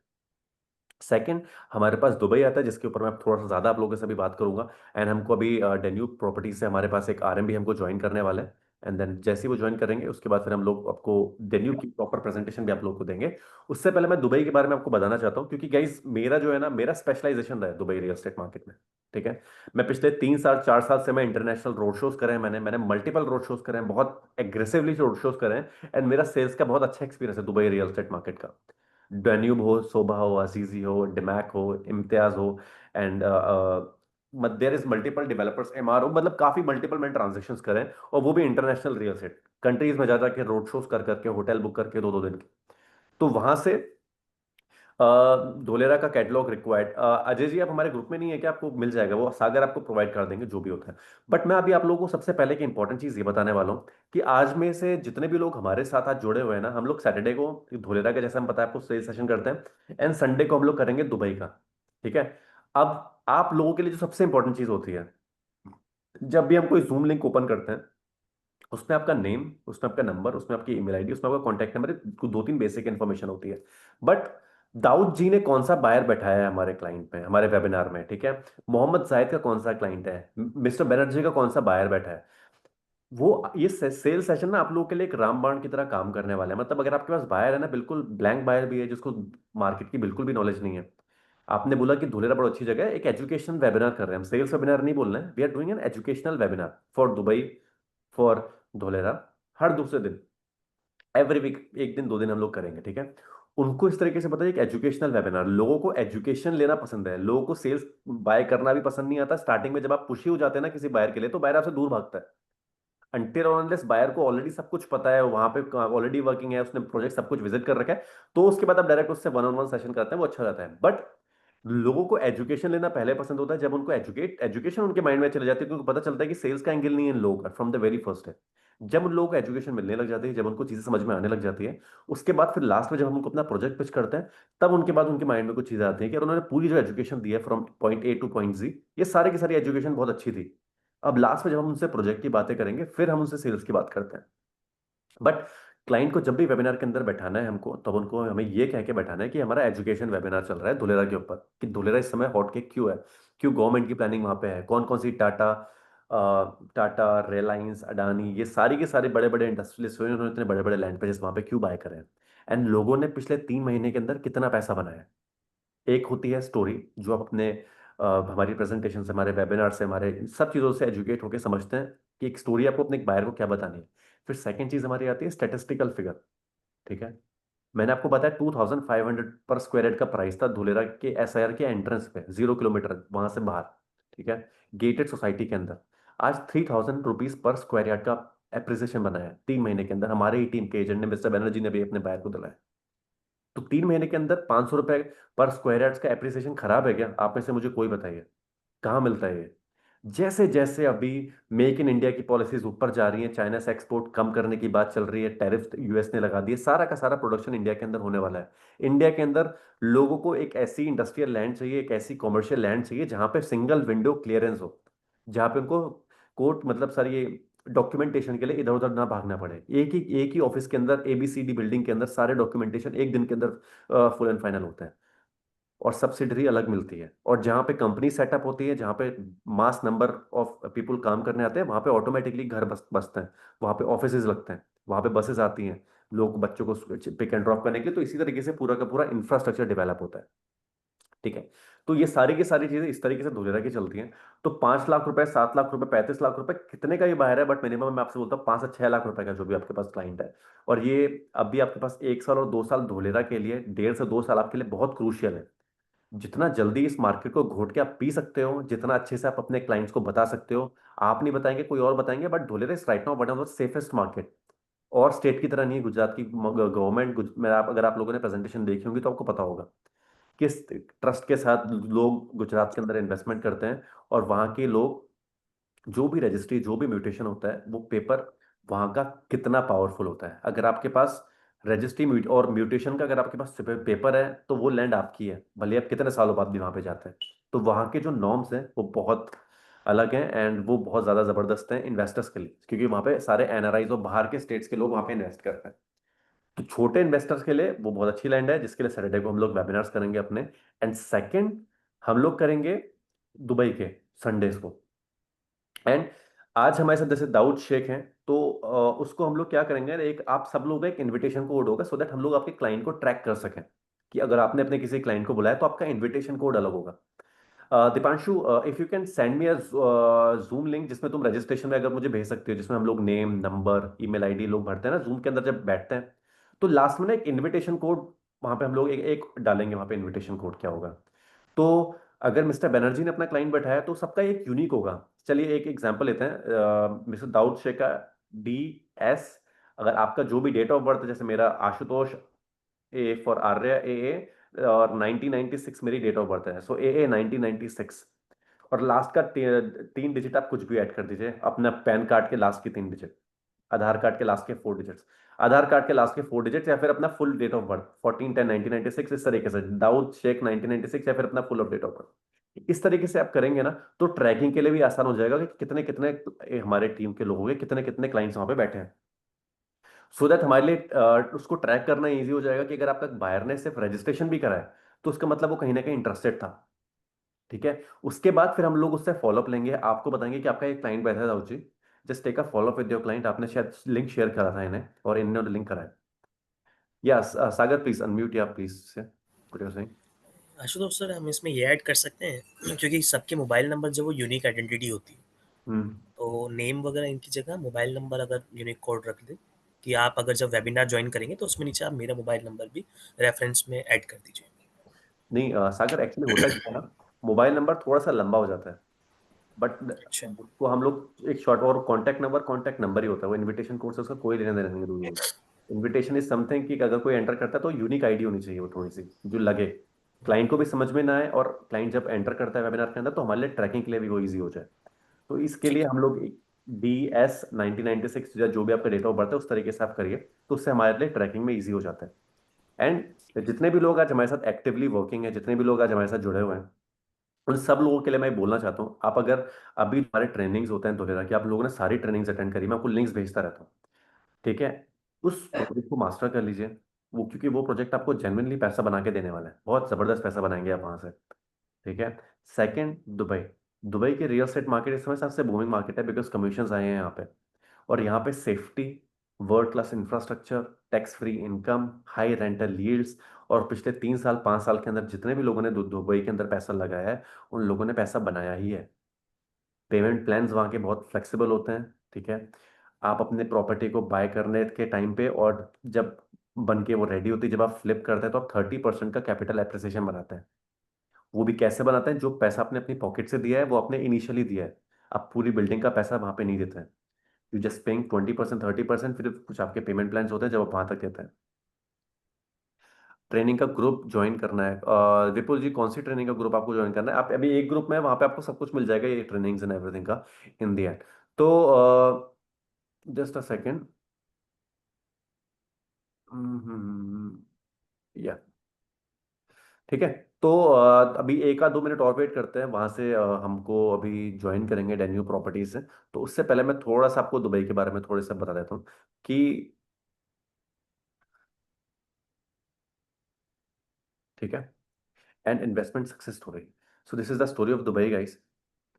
Second, हमारे पास दुबई आता है जिसके ऊपर मैं थोड़ा सा ज्यादा आप लोगों से अभी बात करूंगा। एंड हमको अभी डेन्यूब प्रॉपर्टी से हमारे पास एक आरएमबी हमको ज्वाइन करने वाला है। एंड देन जैसे ही वो ज्वाइन करेंगे उसके बाद फिर हम लोग आपको डेन्यूब की प्रॉपर प्रेजेंटेशन भी आप लोग को देंगे। उससे पहले मैं दुबई के बारे में आपको बताना चाहता हूँ, क्योंकि गाइज मेरा जो है ना, मेरा स्पेशलाइजेशन रहा है दुबई रियल एस्टेट मार्केट में। ठीक है, मैं पिछले 3 साल 4 साल से मैं इंटरनेशनल रोड शोज करे हैं, मैंने मैंने मल्टीपल रोड शोज करे हैं, बहुत एग्रेसिवली रोड शोज करे हैं। एंड मेरा सेल्स का बहुत अच्छा एक्सपीरियंस है दुबई रियल एस्टेट मार्केट का। डेन्यूब हो, सोबा हो, अजीजी हो, डिमैक हो, इम्तियाज हो, and there is multiple developers, Emaar, मतलब काफी मल्टीपल मैंने ट्रांजेक्शंस करें, और वो भी इंटरनेशनल रियल एस्टेट कंट्रीज में जा जाके रोड शोज कर करके, होटल बुक करके 2-2 दिन के। तो वहां से धोलेरा का कैटलॉग रिक्वायर्ड, अजय जी आप हमारे ग्रुप में नहीं है क्या? आपको मिल जाएगा, वो सागर आपको प्रोवाइड कर देंगे जो भी होता है। बट मैं अभी आप लोगों को सबसे पहले की इंपॉर्टेंट चीज ये बताने वाला हूँ कि आज में से जितने भी लोग हमारे साथ आज जुड़े हुए हैं ना, हम लोग सैटरडे को धोलेरा का, जैसे हम पता है आपको, सेल सेशन करते हैं, एंड संडे को हम लोग करेंगे दुबई का। ठीक है, अब आप लोगों के लिए जो सबसे इंपॉर्टेंट चीज होती है, जब भी हम कोई जूम लिंक ओपन करते हैं, उसमें आपका नेम, उसमें आपका नंबर, उसमें आपकी ईमेल आईडी, उसमें आपका कॉन्टैक्ट नंबर, 2-3 बेसिक इन्फॉर्मेशन होती है। बट दाऊद जी ने कौन सा बायर बैठाया है हमारे क्लाइंट में, हमारे वेबिनार में? ठीक है, मोहम्मद जाहिद का कौन सा क्लाइंट है, मिस्टर बनर्जी का कौन सा बायर बैठा है, वो ये सेल सेशन ना आप लोगों के लिए एक रामबाण की तरह काम करने वाला है। मतलब अगर आपके पास बायर है ना, बिल्कुल ब्लैंक बायर भी है जिसको मार्केट की बिल्कुल भी नॉलेज नहीं है, आपने बोला कि धुलेरा बड़ा अच्छी जगह है, एक एजुकेशन वेबिनार कर रहे हैं हम, सेल्स वेबिनार नहीं बोल रहे हैं, we are doing an educational webinar for Dubai, for Dholera, हर दूसरे दिन, एवरी वीक, 1 दिन 2 दिन हम लोग करेंगे। ठीक है, उनको इस तरीके से बताइए कि एजुकेशनल वेबिनार, लोगों को एजुकेशन लेना पसंद है, लोगों को सेल्स बाय करना भी पसंद नहीं आता। स्टार्टिंग में जब आप पुशी हो जाते हैं ना किसी बायर के लिए, तो बायर आपसे दूर भागता है। अनटिल और अनलेस बायर को ऑलरेडी सब कुछ पता है, वहां पे ऑलरेडी वर्किंग है, उसने प्रोजेक्ट सब कुछ विजिट कर रखा है, तो उसके बाद आप डायरेक्ट उससे वन ऑन वन सेशन करते हैं, वो अच्छा रहता है। बट लोगों को एजुकेशन लेना पहले पसंद होता है, जब उनको एजुकेशन उनके माइंड में चले जाती है, क्योंकि पता चलता है कि सेल्स का एंगल नहीं है इन लोगों का, फ्रॉम द वेरी फर्स्ट है। जब उन लोगों को एजुकेशन मिलने लग जाती है, जब उनको चीजें समझ में आने लग जाती है, उसके बाद फिर लास्ट में जब हम उनको अपना प्रोजेक्ट पिच करते हैं, तब उनके बाद उनके माइंड में कुछ चीजें आती हैं कि उन्होंने पूरी जो एजुकेशन दी है from point A to point G, ये सारी की सारी एजुकेशन बहुत अच्छी थी। अब लास्ट में जब हम उनसे प्रोजेक्ट की बातें करेंगे, फिर हम उनसे सेल्स की बात करते हैं। बट क्लाइंट को जब भी वेबिनार के अंदर बैठाना है हमको, तब उनको हमें ये कह के बैठाना है कि हमारा एजुकेशन वेबिनार चल रहा है धुलेरा के ऊपर, कि धुलेरा इस समय हॉट केक क्यों है, क्यों गवर्नमेंट की प्लानिंग वहां पे है, कौन कौन सी टाटा रिलायंस अडानी, ये सारी के सारे बड़े बड़े इंडस्ट्रियलिस्ट हुए, उन्होंने इतने बड़े बड़े लैंड पेजेस वहां पे क्यों बाय करे हैं, एंड लोगों ने पिछले 3 महीने के अंदर कितना पैसा बनाया है। एक होती है स्टोरी, जो आप अपने हमारी प्रेजेंटेशन से, हमारे वेबिनार से, हमारे इन सब चीज़ों से एजुकेट होकर समझते हैं कि एक स्टोरी आपको अपने एक बायर को क्या बतानी है। फिर सेकंड चीज़ हमारी आती है स्टैटिस्टिकल फिगर। ठीक है, मैंने आपको बताया 2500 पर स्क्वायर यार्ड का प्राइस था धुलेरा के SIR के एंट्रेंस पे, 0 किलोमीटर वहां से बाहर, ठीक है, गेटेड सोसाइटी के अंदर। आज 3000 रुपीज पर स्क्वायर यार्ड का एप्रिसिएशन बनाया है 3 महीने के अंदर। हमारे ही टीम के एजेंट ने, मिस्टर बनर्जी ने भी अपने बायर को दिलाया। तो 3 महीने के अंदर 500 रुपए पर स्क्वायर यार्ड का एप्रिसिएशन खराब है क्या? आप में से मुझे कोई बताइए कहाँ मिलता है ये? जैसे जैसे अभी मेक इन इंडिया की पॉलिसीज ऊपर जा रही हैं, चाइना से एक्सपोर्ट कम करने की बात चल रही है, टैरिफ US ने लगा दिए, सारा का सारा प्रोडक्शन इंडिया के अंदर होने वाला है। इंडिया के अंदर लोगों को एक ऐसी इंडस्ट्रियल लैंड चाहिए, एक ऐसी कॉमर्शियल लैंड चाहिए जहां पे सिंगल विंडो क्लियरेंस हो, जहां पे उनको कोर्ट मतलब सर ये डॉक्यूमेंटेशन के लिए इधर उधर ना भागना पड़े। एक ही ऑफिस के अंदर ABCD बिल्डिंग के अंदर सारे डॉक्यूमेंटेशन एक दिन के अंदर फुल एंड फाइनल होता है, और सब्सिडरी अलग मिलती है। और जहाँ पे कंपनी सेटअप होती है, जहाँ पे मास नंबर ऑफ पीपल काम करने आते हैं, वहाँ पे ऑटोमेटिकली घर बसते हैं, वहाँ पे ऑफिसेज लगते हैं, वहाँ पे बसेस आती हैं लोग बच्चों को पिक एंड ड्रॉप करने के लिए। तो इसी तरीके से पूरा का पूरा इंफ्रास्ट्रक्चर डेवलप होता है, ठीक है। तो ये सारी की सारी चीजें इस तरीके से धुलेरा की चलती हैं। तो 5 लाख रुपए, 7 लाख रुपए, 35 लाख रुपए, कितने का ये बाहर है, बट मिनिमम मैं आपसे बोलता हूँ 5 से 6 लाख रुपए का जो भी आपके पास क्लाइंट है। और ये अभी आपके पास 1 साल और 2 साल धुलेरा के लिए, 1.5 से 2 साल आपके लिए बहुत क्रूशियल है। जितना जल्दी इस मार्केट को घोट के आप पी सकते हो, जितना अच्छे से आप अपने क्लाइंट्स को बता सकते हो, आप नहीं बताएंगे कोई और बताएंगे, but Dholera is right now one of the safest market. और स्टेट की तरह नहीं है, गुजरात की गवर्नमेंट में आप अगर आप लोगों ने प्रेजेंटेशन देखी होंगी तो आपको पता होगा किस ट्रस्ट के साथ लोग गुजरात के अंदर इन्वेस्टमेंट करते हैं। और वहाँ के लोग, जो भी रजिस्ट्री, जो भी म्यूटेशन होता है, वो पेपर वहाँ का कितना पावरफुल होता है। अगर आपके पास रजिस्ट्री और म्यूटेशन का अगर आपके पास पेपर है तो वो लैंड आपकी है, भले आप कितने सालों बाद भी वहाँ पे जाते हैं। तो वहाँ के जो नॉर्म्स हैं वो बहुत अलग हैं, एंड वो बहुत ज़्यादा ज़बरदस्त हैं इन्वेस्टर्स के लिए, क्योंकि वहाँ पे सारे NRIs और बाहर के स्टेट्स के लोग वहाँ पे इन्वेस्ट करते हैं। तो छोटे इन्वेस्टर्स के लिए वो बहुत अच्छी लैंड है, जिसके लिए सैटरडे को हम लोग वेबिनार्स करेंगे अपने। एंड सेकंड, हम लोग करेंगे दुबई के संडेज को। एंड आज हमारे साथ जैसे दाऊद शेख हैं, तो उसको हम लोग क्या करेंगे, एक आप सब लोग का एक इनविटेशन कोड होगा, सो दैट हम लोग आपके क्लाइंट को ट्रैक कर सकें कि अगर आपने अपने किसी क्लाइंट को बुलाया तो आपका इनविटेशन कोड अलग होगा। Deepanshu, if you can send me a Zoom link जिसमें तुम रजिस्ट्रेशन में अगर मुझे भेज सकते हो, जिसमें हम लोग नेम, नंबर, ईमेल आईडी लोग भरते हैं ना जूम के अंदर जब बैठते हैं, तो लास्ट में ना एक इनविटेशन कोड वहां पे हम लोग एक डालेंगे, वहां पे इनविटेशन कोड क्या होगा। तो अगर मिस्टर बनर्जी ने अपना क्लाइंट बैठाया तो सबका एक यूनिक होगा। चलिए एक एग्जांपल लेते हैं, मिस्टर दाऊद शेख का DS, अगर आपका जो भी डेट ऑफ बर्थ है, जैसे मेरा Ashutosh, A for Arya AA, और 1996 मेरी डेट ऑफ बर्थ है, सो AA 1996। और लास्ट का 3 डिजिट आप कुछ भी ऐड कर दीजिए, अपना पैन कार्ड के लास्ट के 3 डिजिट, आधार कार्ड के लास्ट के 4 डिजिट्स, आधार कार्ड के लास्ट के 4 डिजिट, या फिर अपना फुल डेट ऑफ बर्थ 14/10/1996, इस तरीके से दाऊद शेख 1996, या फिर अपना full of date of birth. इस तरीके से आप करेंगे ना तो ट्रैकिंग के लिए भी आसान हो जाएगा कि कितने कितने हमारे टीम के लोग होंगे, कितने कितने क्लाइंट्स वहां पे बैठे हैं, सो दैट हमारे लिए उसको ट्रैक करना इजी हो जाएगा कि अगर आपका बायर ने सिर्फ रजिस्ट्रेशन भी करा है तो उसका मतलब वो कहीं ना कहीं इंटरेस्टेड था, ठीक है। उसके बाद फिर हम लोग उससे फॉलोअप लेंगे, आपको बताएंगे कि आपका एक क्लाइंट बैठा है Dawood ji, just take a followup with your client, आपने शायद लिंक शेयर करा था इन्हें और इन्होंने लिंक करा है। यस सागर, प्लीज अनम्यूट या please say what you are saying. Ashutosh sir, हम इसमें ये ऐड कर सकते हैं क्योंकि सबके मोबाइल नंबर जो वो यूनिक आइडेंटिटी होती है, हम्म तो नेम वगैरह इनकी जगह मोबाइल नंबर अगर यूनिक कोड रख दें कि आप अगर जब वेबिनार ज्वाइन करेंगे तो उसमें नीचे आप मेरा मोबाइल नंबर भी रेफरेंस में ऐड कर दीजिए। नहीं सागर, एक्चुअली होता क्या है ना, मोबाइल नंबर थोड़ा सा लंबा हो जाता है, बट अच्छा। उसको हम लोग एक शॉर्ट, और कॉन्टैक्ट नंबर ही होता है, वो इनविटेशन कोड से उसका कोई लेना देना नहीं है दूर। इनविटेशन इज समथिंग कि अगर कोई एंटर करता है तो यूनिक आईडी होनी चाहिए, वो थोड़ी सी जो लगे, क्लाइंट को भी समझ में ना आए, और क्लाइंट जब एंटर करता है वेबिनार के अंदर तो हमारे लिए ट्रैकिंग के लिए भी वो ईजी हो जाए। तो इसके लिए ठीक है। हम लोग DS 1996 या जो भी आपका डेट ऑफ बर्थ है उस तरीके से आप करिए, तो उससे हमारे लिए ट्रैकिंग में ईजी हो जाता है। एंड जितने भी लोग आज हमारे साथ एक्टिवली वर्किंग है, जितने भी लोग आज हमारे साथ जुड़े हुए हैं, उन सब लोगों के लिए मैं बोलना चाहता हूँ, आप अगर अभी हमारे ट्रेनिंग्स होते हैं धोलेरा की, आप लोगों ने सारी ट्रेनिंग्स अटेंड करी, मैं आपको लिंक्स भेजता रहता हूँ, ठीक है। उस प्रोजेक्ट को मास्टर कर लीजिए, वो क्योंकि वो प्रोजेक्ट आपको जेन्युइनली पैसा बना के देने वाला है, बहुत जबरदस्त पैसा बनाएंगे आप वहां से, ठीक है। Second, Dubai. दुबई के रियल एस्टेट मार्केट इस समय सबसे बूमिंग मार्केट है, बिकॉज कमीशन आए हैं यहाँ पे, और यहाँ पे safety, world class infrastructure, tax free income, high rental yields, और पिछले 3 साल 5 साल के अंदर जितने भी लोगों ने दुबई के अंदर पैसा लगाया है, उन लोगों ने पैसा बनाया ही है। पेमेंट प्लान्स वहाँ के बहुत फ्लेक्सिबल होते हैं, ठीक है। आप अपने प्रॉपर्टी को बाय करने के टाइम पे, और जब बन के वो रेडी होती है, जब आप फ्लिप करते हैं तो आप 30% का कैपिटल एप्रिसिएशन बनाते हैं। वो भी कैसे बनाते हैं? जो पैसा आपने अपनी पॉकेट से दिया है वो आपने इनिशियली दिया है, आप पूरी बिल्डिंग का पैसा वहां पे नहीं देते हैं। यू जस्ट पेइंग 20%, 30%, फिर कुछ आपके पेमेंट प्लान्स होते हैं जब आप वहां तक देते हैं। ट्रेनिंग का ग्रुप ज्वाइन करना है, विपुल जी कौन सी ट्रेनिंग का ग्रुप आपको ज्वाइन करना है? आप अभी एक ग्रुप में, वहां पे आपको सब कुछ मिल जाएगा, ये ट्रेनिंग्स एंड एवरीथिंग का इन दी एंड। तो जस्ट अ सेकेंड, या ठीक है। तो अभी 1 या 2 मिनट और वेट करते हैं, वहां से हमको अभी ज्वाइन करेंगे डेन्यू प्रॉपर्टीज से। तो उससे पहले मैं थोड़ा सा आपको दुबई के बारे में थोड़ा सा बता देता हूँ कि, ठीक है, and investment success story. So this is the story of Dubai guys,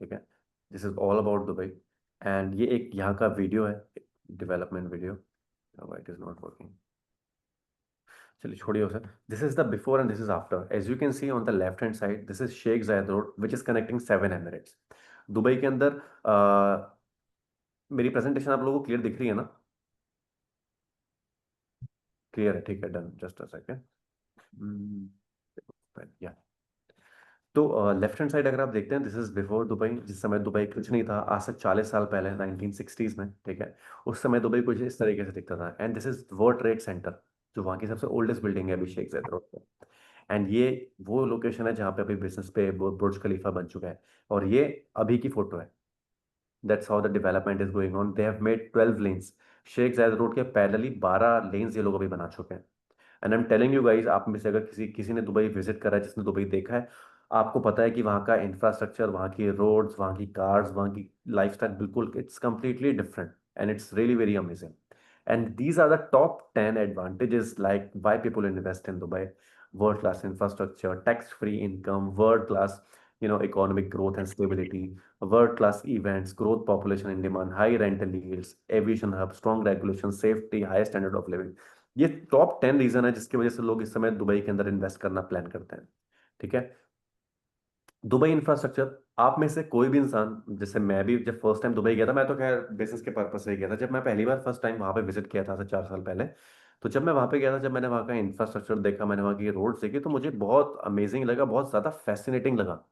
ठीक है, this is all about Dubai. And ये एक यहाँ का वीडियो है, development video. It is not working, चलिए छोड़िए उसे। This is the before and this is after. As you can see on the left hand side, this is Sheikh Zayed road which is connecting 7 Emirates. Dubai के अंदर मेरी presentation आप लोगों को clear दिख रही है ना? क्लियर है, ठीक है, डन। जस्ट अ सेकेंड, या। तो लेफ्ट हैंड साइड अगर आप देखते हैं, दिस इज बिफोर दुबई, जिस समय दुबई कुछ नहीं था, आज से 40 साल पहले 1960s में, ठीक है, उस समय दुबई कुछ इस तरीके से दिखता था। And this is world trade centre, जो वहाँ की सबसे ओल्डेस्ट बिल्डिंग है अभी शेख जायद रोड पे। एंड ये वो लोकेशन है जहाँ पे अभी बिजनेस पे बुर्ज खलीफा बन चुका है, और ये अभी की फोटो है। That's how the development is going on. They have made 12 lanes. Sheikh Zayed road के पैरेलली 12 लेन्स ये लोग अभी बना चुके हैं। And I am telling you guys, आप में से अगर किसी किसी ने दुबई विजिट करा है, जिसने दुबई देखा है, आपको पता है कि वहाँ का इंफ्रास्ट्रक्चर, वहाँ की रोड्स, वहाँ की कार्स, वहाँ की लाइफस्टाइल, बिल्कुल it's completely different and it's really very amazing. And these are the top 10 advantages like why people invest in Dubai: world class infrastructure, tax free income, world class economic growth and stability, world class events, growth, population in demand, high rental yields, aviation hub, strong regulation, safety, high standard of living। ये top 10 reason है जिसकी वजह से लोग इस समय Dubai के अंदर इन्वेस्ट करना प्लान करते हैं, ठीक है। दुबई इंफ्रास्ट्रक्चर, आप में से कोई भी इंसान, जैसे मैं भी जब फर्स्ट टाइम दुबई गया था, मैं तो खैर बिजनेस के पर्पज से ही गया था, जब मैं पहली बार फर्स्ट टाइम वहां पे विजिट किया था 4 साल पहले, तो जब मैं वहां पे गया था, जब मैंने वहाँ का इंफ्रास्ट्रक्चर देखा, मैंने वहाँ की रोड्स देखी, तो मुझे बहुत अमेजिंग लगा, बहुत ज्यादा फैसिनेटिंग लगा।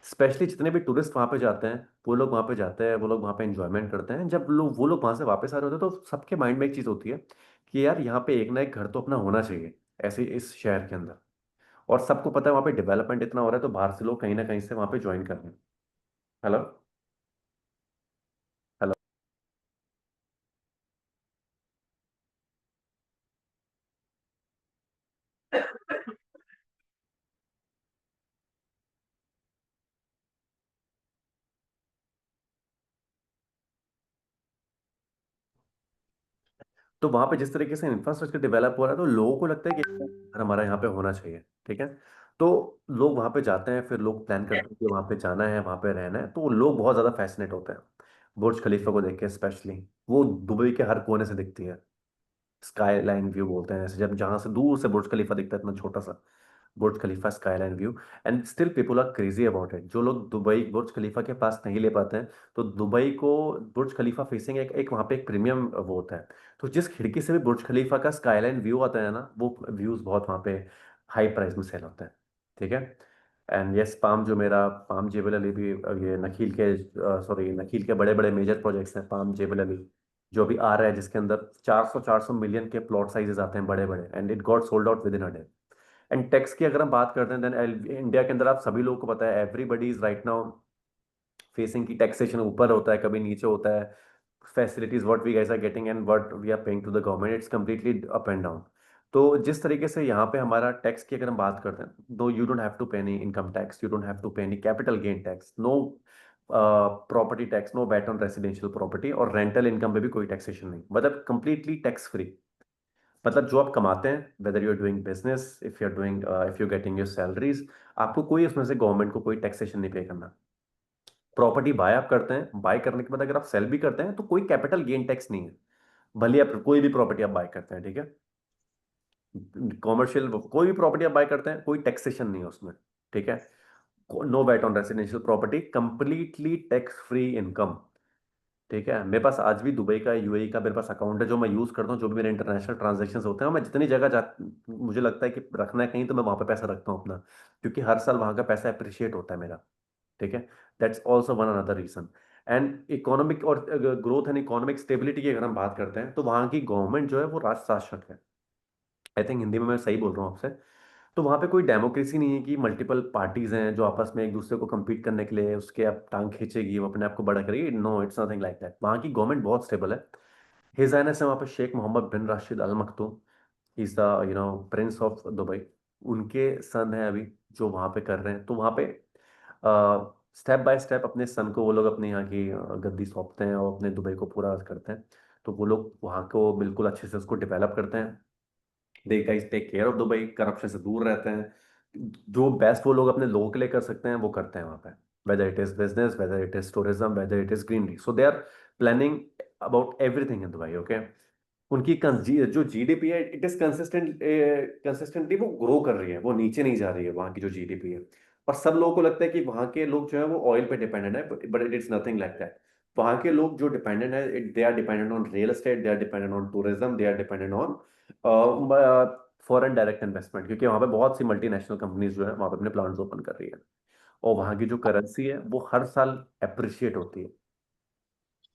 स्पेशली जितने भी टूरिस्ट वहां पे जाते हैं, वो लोग वहां पे जाते हैं, वो लोग वहां पे एंजॉयमेंट करते हैं, जब लोग वो लोग वहां से वापस आ रहे होते हैं, तो सबके माइंड में एक चीज होती है कि यार यहाँ पे एक ना एक घर तो अपना होना चाहिए, ऐसे इस शहर के अंदर। और सबको पता है वहाँ पे डेवलपमेंट इतना हो रहा है, तो बाहर से लोग कहीं ना कहीं से वहाँ पे ज्वाइन कर रहे हैं। Hello, hello. तो वहां पे जिस तरीके से इंफ्रास्ट्रक्चर डेवलप हो रहा है, तो लोगों को लगता है कि घर हमारा यहाँ पे होना चाहिए, ठीक है। तो लोग वहां पे जाते हैं, फिर लोग प्लान करते हैं कि वहां पे जाना है, वहां पे रहना है, तो लोग बहुत ज्यादा फैसिनेट होते हैं बुर्ज खलीफा को देख के। स्पेशली वो दुबई के हर कोने से दिखती है, स्काई लाइन व्यू बोलते हैं ऐसे, जब जहां से दूर से बुर्ज खलीफा दिखता है, इतना छोटा सा Burj Khalifa skyline view. And still people are crazy about it. जो लोग दुबई बुर्ज खलीफा के पास नहीं ले पाते हैं, तो दुबई को बुर्ज खलीफा फेसिंग एक वहाँ पे एक प्रीमियम वो होता है। तो जिस खिड़की से भी बुर्ज खलीफा का स्काईलाइन व्यू आता है ना, वो व्यूज बहुत वहाँ पे हाई प्राइस में सेल होते हैं, ठीक है। एंड यस, पाम जो मेरा पाम जेबल अली भी, ये नखील के, सॉरी, नखील के बड़े बड़े मेजर प्रोजेक्ट्स हैं, पाम जेबल अली जो भी आ रहा है, जिसके अंदर 400 मिलियन के प्लॉट साइजेस आते हैं बड़े बड़े, and it got sold out with in a day. And tax की अगर हम बात करते हैं, देन इंडिया के अंदर आप सभी लोगों को पता है, everybody is right now facing की टैक्सेशन ऊपर होता है, कभी नीचे होता है। Facilities what we guys are getting and what we are paying to the government, it's completely up and down. तो जिस तरीके से यहाँ पे हमारा टैक्स की अगर हम बात करते हैं, दो you don't have to pay any income tax, you don't have to pay any capital gain tax, no property tax, no VAT on residential property, और रेंटल इनकम पे भी कोई टैक्सेशन नहीं, मतलब कंप्लीटली टैक्स फ्री। मतलब जो आप कमाते हैं, whether you are doing business, if you are doing, if you getting your salaries, आपको कोई उसमें से गवर्नमेंट को कोई टैक्सेशन नहीं पे करना। प्रॉपर्टी बाय आप करते हैं, बाय करने के बाद अगर आप सेल भी करते हैं, तो कोई कैपिटल गेन टैक्स नहीं है, भले आप कोई भी प्रॉपर्टी आप बाय करते हैं, ठीक है। कॉमर्शियल कोई भी प्रॉपर्टी आप बाय करते हैं, कोई टैक्सेशन नहीं है उसमें, ठीक है। No VAT on residential property, completely tax free income. ठीक है, मेरे पास आज भी दुबई का यूएई का मेरे पास अकाउंट है जो मैं यूज़ करता हूँ, जो भी मेरे इंटरनेशनल ट्रांजैक्शंस होते हैं, मैं जितनी जगह जा मुझे लगता है कि रखना है कहीं तो मैं वहाँ पे पैसा रखता हूँ अपना, क्योंकि हर साल वहाँ का पैसा अप्रिशिएट होता है मेरा। ठीक है, that's also one another reason. And economic और ग्रोथ एंड इकोनॉमिक स्टेबिलिटी की अगर हम बात करते हैं तो वहाँ की गवर्नमेंट जो है वो राज शासक है। आई थिंक हिंदी में मैं सही बोल रहा हूँ आपसे। तो वहाँ पे कोई डेमोक्रेसी नहीं है कि मल्टीपल पार्टीज हैं जो आपस में एक दूसरे को compete करने के लिए उसके आप टांग खींचेगी, वो अपने आप को बड़ा करेगी। No, it's nothing like that. वहाँ की गवर्नमेंट बहुत स्टेबल है। हिज हाइनेस है वहाँ पे Sheikh Mohammed bin Rashid Al Maktoum, is the prince of Dubai. उनके सन है अभी जो वहाँ पे कर रहे हैं। तो वहाँ पे स्टेप बाय स्टेप अपने सन को वो लोग अपने यहाँ की गद्दी सौंपते हैं और अपने दुबई को पूरा करते हैं। तो वो लोग वहाँ को बिल्कुल अच्छे से उसको डेवलप करते हैं। They guys take care of Dubai, corruption से दूर रहते हैं। जो बेस्ट वो लोग अपने लोगों के लिए कर सकते हैं वो करते हैं वहाँ पे, whether it is business, whether it is tourism, whether it is greenery. So they are planning about everything in Dubai. Okay, उनकी जो जीडीपी है इट इज कंसिस्टेंटली वो ग्रो कर रही है, वो नीचे नहीं जा रही है वहाँ की जो जीडीपी है। और सब लोगों को लगता है कि वहाँ के लोग जो है वो ऑयल पे डिपेंडेंट है, but it is nothing like that. वहाँ के लोग जो डिपेंडेंट है, they are dependent on real estate, they are dependent on tourism, they are dependent on foreign direct investment, क्योंकि वहाँ पे बहुत सी मल्टीनेशनल कंपनीज जो है वहाँ पे अपने प्लांट्स ओपन कर रही है। और वहाँ की जो करेंसी है वो हर साल अप्रिशिएट होती है।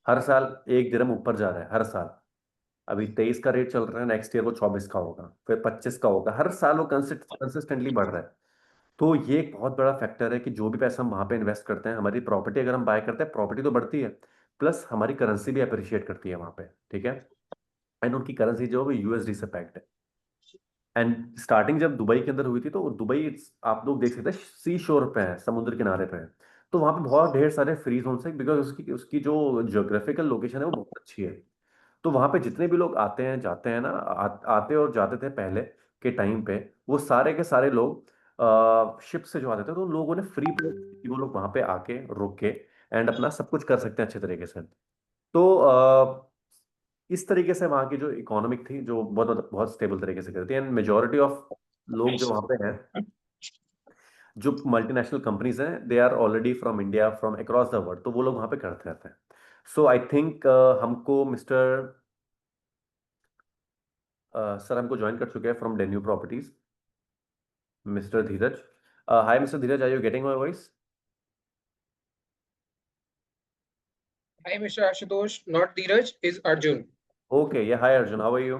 हर साल 1 दिरहम ऊपर जा रहा है हर साल। अभी 23 का रेट चल रहा है, नेक्स्ट ईयर वो 24 का होगा, फिर 25 का होगा। हर साल वो कंसिस्टेंटली बढ़ रहा है। तो ये एक बहुत बड़ा फैक्टर है कि जो भी पैसा हम वहां पे इन्वेस्ट करते हैं, हमारी प्रॉपर्टी अगर हम बाय करते हैं, प्रॉपर्टी तो बढ़ती है, प्लस हमारी करेंसी भी अप्रिशिएट करती है वहां पे। ठीक है, एंड उनकी करेंसी जो है वो यूएसडी से पैक्ड है। एंड स्टार्टिंग जब दुबई के अंदर हुई थी तो दुबई आप लोग देख सकते हैं सी शोर पे है, समुद्र किनारे पे है। तो वहां पे बहुत ढेर सारे फ्री जोन्स है, बिकॉज उसकी उसकी जो ज्योग्राफिकल लोकेशन है वो बहुत अच्छी है। तो वहां पे जितने भी लोग आते हैं जाते हैं ना, आते और जाते थे पहले के टाइम पे, वो सारे के सारे लोग शिप से जो आते थे, तो उन लोगों ने फ्री, वो लोग वहां पे आके रुक के एंड अपना सब कुछ कर सकते हैं अच्छे तरीके से। तो इस तरीके से वहाँ की जो इकोनॉमिक थी जो बहुत बहुत स्टेबल तरीके से करती है। एंड मेजोरिटी ऑफ लोग जो वहाँ पे हैं, जो मल्टीनेशनल कंपनीज हैं, they are already from India, from across the world, तो वो लोग वहाँ पे करते रहते हैं। सो आई थिंक हमको मिस्टर सर हमको ज्वाइन कर चुके हैं from Danube properties, mister Dheeraj. Hi mister Dheeraj, are you getting my voice? Hi, Mr. Ashutosh. Not Dheeraj, is Arjun. Okay, yeah hi Arjun, how are you?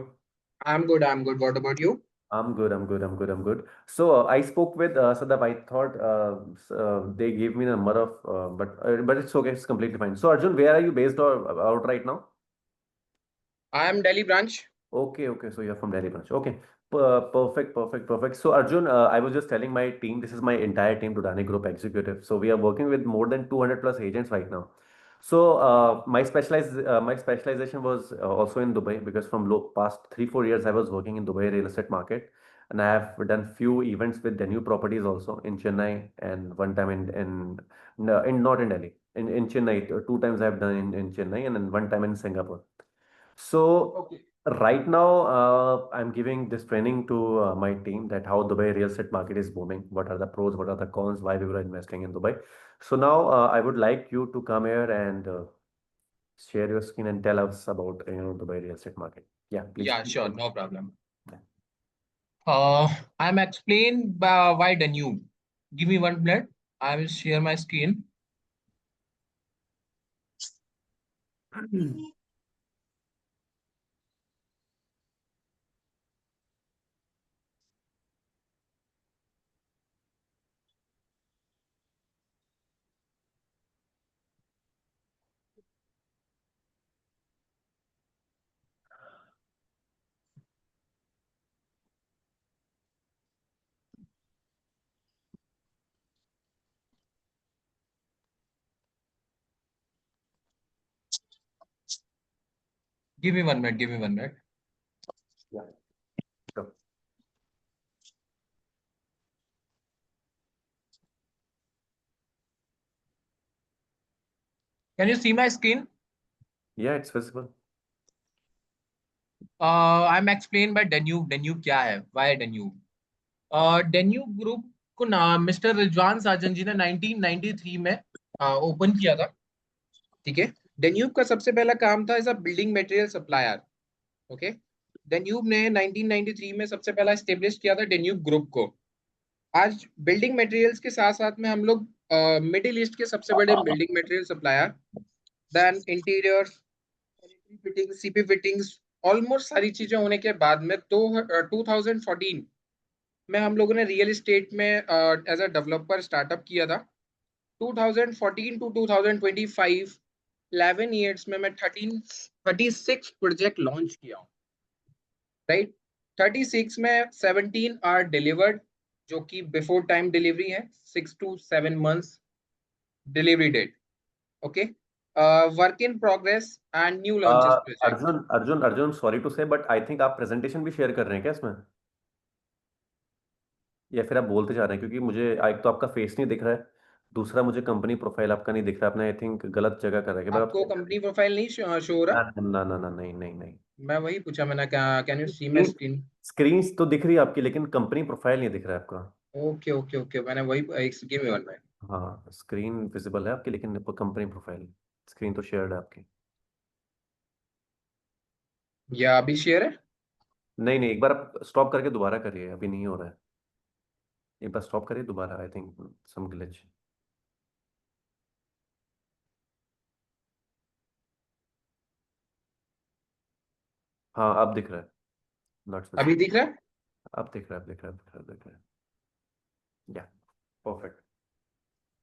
I'm good. I'm good. What about you? I'm good, I'm good, I'm good, I'm good. So I spoke with Sadaf. I thought they gave me the number of, but it's okay, it's completely fine. So Arjun, where are you based or out right now? I am Delhi branch. Okay, okay. So you're from Delhi branch. Okay. Perfect, perfect, perfect. So Arjun, I was just telling my team, this is my entire team, Dudani Group Executive. So we are working with more than 200 plus agents right now. So my specialization was also in Dubai, because from past 3-4 years I was working in Dubai real estate market, and I have done few events with the new properties also in Chennai, and one time in no, in not in Delhi, in Chennai. 2 times I have done in Chennai, and then one time in Singapore. So Okay. right now, I'm giving this training to my team, that how Dubai real estate market is booming, what are the pros, what are the cons, why people are investing in Dubai. So now I would like you to come here and share your screen and tell us about Dubai real estate market. Yeah, please. Yeah, sure. No problem. Yeah. I'm explained by why Danube. Give me 1 minute. I will share my screen. Give me 1 minute. Give me 1 minute. Yeah. Sure. Can you see my screen? Yeah, it's visible. I'm explained by Danube. Danube क्या है? Why Danube? Danube group को ना mister Rizwan साजन जी ने 1993 में open किया था। ठीक है, डेन्यूब का सबसे पहला काम था as a building material supplier. Okay, Danube ने 1993 में सबसे पहला स्टेब्लिश किया था डेन्यूब ग्रुप को। आज बिल्डिंग मटेरियल्स के साथ साथ में हम लोग मिडिल ईस्ट के सबसे बड़े building material supplier, then interior, fitting, CP fittings, almost सारी चीजें होने के बाद में 2014 में हम लोगों ने रियल एस्टेट में एज अ डेवलपर स्टार्टअप किया था। 2014 टू 2025 11 ईयर्स में मैं 36 प्रोजेक्ट लॉन्च किया हूँ, राइट। 36 में 17 आर डिलीवर्ड, जो कि बिफोर टाइम डिलीवरी है, 6 to 7 months delivery date. Okay, work in progress and new launches project. Arjun Arjun Arjun, sorry to say, but I think आप प्रेजेंटेशन भी शेयर कर रहे हैं क्या इसमें, या फिर आप बोलते जा रहे हैं? क्योंकि मुझे एक तो आपका फेस नहीं दिख रहा है, दूसरा मुझे कंपनी प्रोफाइल आपका नहीं दिख रहा है। आपने आई थिंक गलत जगह कर रहा है। आपको कंपनी प्रोफाइल नहीं शो हो रहा? ना ना ना, नहीं नहीं नहीं। मैं वही पूछा, मैंने क्या, can you see my screen? Screen तो दिख रही है आपकी, लेकिन कंपनी प्रोफाइल नहीं दिख रहा है आपका। ओके ओके ओके, मैंने वही, एक गिव मी वन मिनट। हाँ, स्क्रीन विजिबल है आपकी, लेकिन कंपनी प्रोफाइल, स्क्रीन तो शेयर्ड है आपकी। या अभी शेयर है? नहीं नहीं, एक बार आप स्टॉप करके दोबारा करिए, अभी नहीं हो रहा है। एक बार स्टॉप करिए दोबारा, आई थिंक सम ग्लिच। हाँ, अब दिख रहा है, नॉट अभी विजिबल। दिख रहा है? अब दिख रहा है, दिख रहा है, दिख रहा है, दिख रहा है। या, परफेक्ट।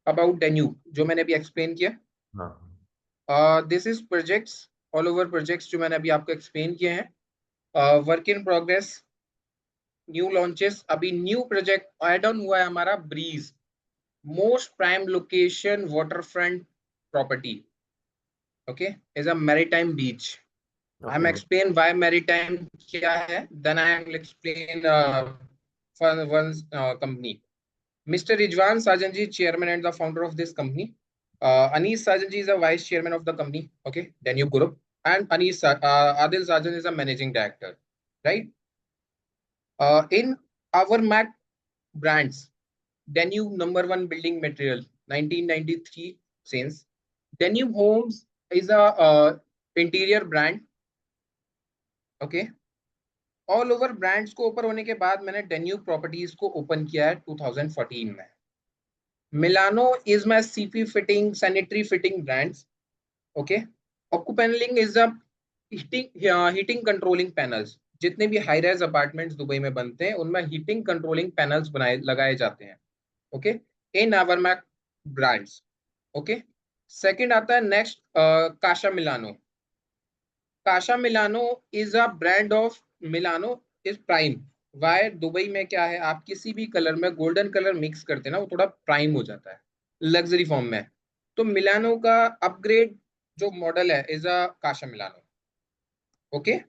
अबाउट डेन्यू जो मैंने अभी एक्सप्लेन किया, हाँ this is projects, all over projects जो मैंने अभी आपको एक्सप्लेन किए हैं। Work in progress, new launches, अभी न्यू प्रोजेक्ट ऐड ऑन हुआ है हमारा Breeze, most prime location water front property. Okay, is a maritime beach. I am okay. Explain why maritime क्या है, then I will explain one company. Mr. Rijwan Sajanji, chairman and the founder of this company. Anish Sajanji is a vice chairman of the company. Okay, Danube Group. And Adil Sajan is a managing director. Right? In our Mac brands, Danube number one building material, 1993 since. Danube Homes is a interior brand. Okay. All over brands को ऊपर होने के बाद मैंने Danube properties को open किया है 2014 में। Milano is my CP fitting, sanitary fitting brands. Okay. Occupaneling is a heating controlling panels. जितने भी हाई राइज अपार्टमेंट्स दुबई में बनते हैं उनमें हीटिंग कंट्रोलिंग पैनल्स बनाए लगाए जाते हैं। Okay, in our Mac brands. Okay, second आता है next Casa Milano. Casa Milano is a brand of Milano is prime. Why, Dubai में क्या है, आप किसी भी कलर में गोल्डन कलर मिक्स करते हैं ना, वो थोड़ा प्राइम हो जाता है लग्जरी फॉर्म में। तो मिलानो का अपग्रेड जो मॉडल है is a Casa Milano. Okay,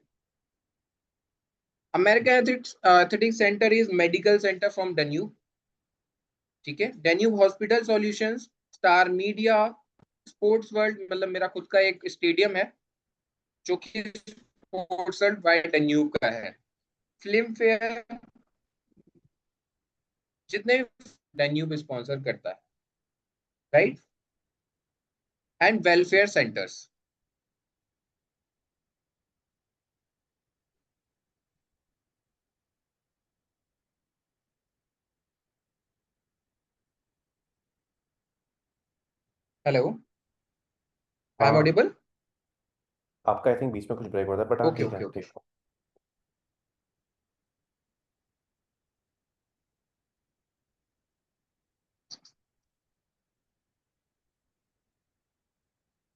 American athletic center is medical center from Danube. ठीक है, Danube hospital solutions, star media, sports world, मतलब मेरा खुद का एक स्टेडियम है जो कि स्पोर्ट्स वर्ल्ड बाय डेन्यूब का है। फिल्म फेयर, जितने भी डेन्यूब स्पॉन्सर करता है, right, and welfare centres. Hello, I am हाँ, ऑडिबल? आपका आई थिंक बीच में कुछ ब्रेक होता है, बट हाँ ओके ठीक ओके है, ओके, ठीक है।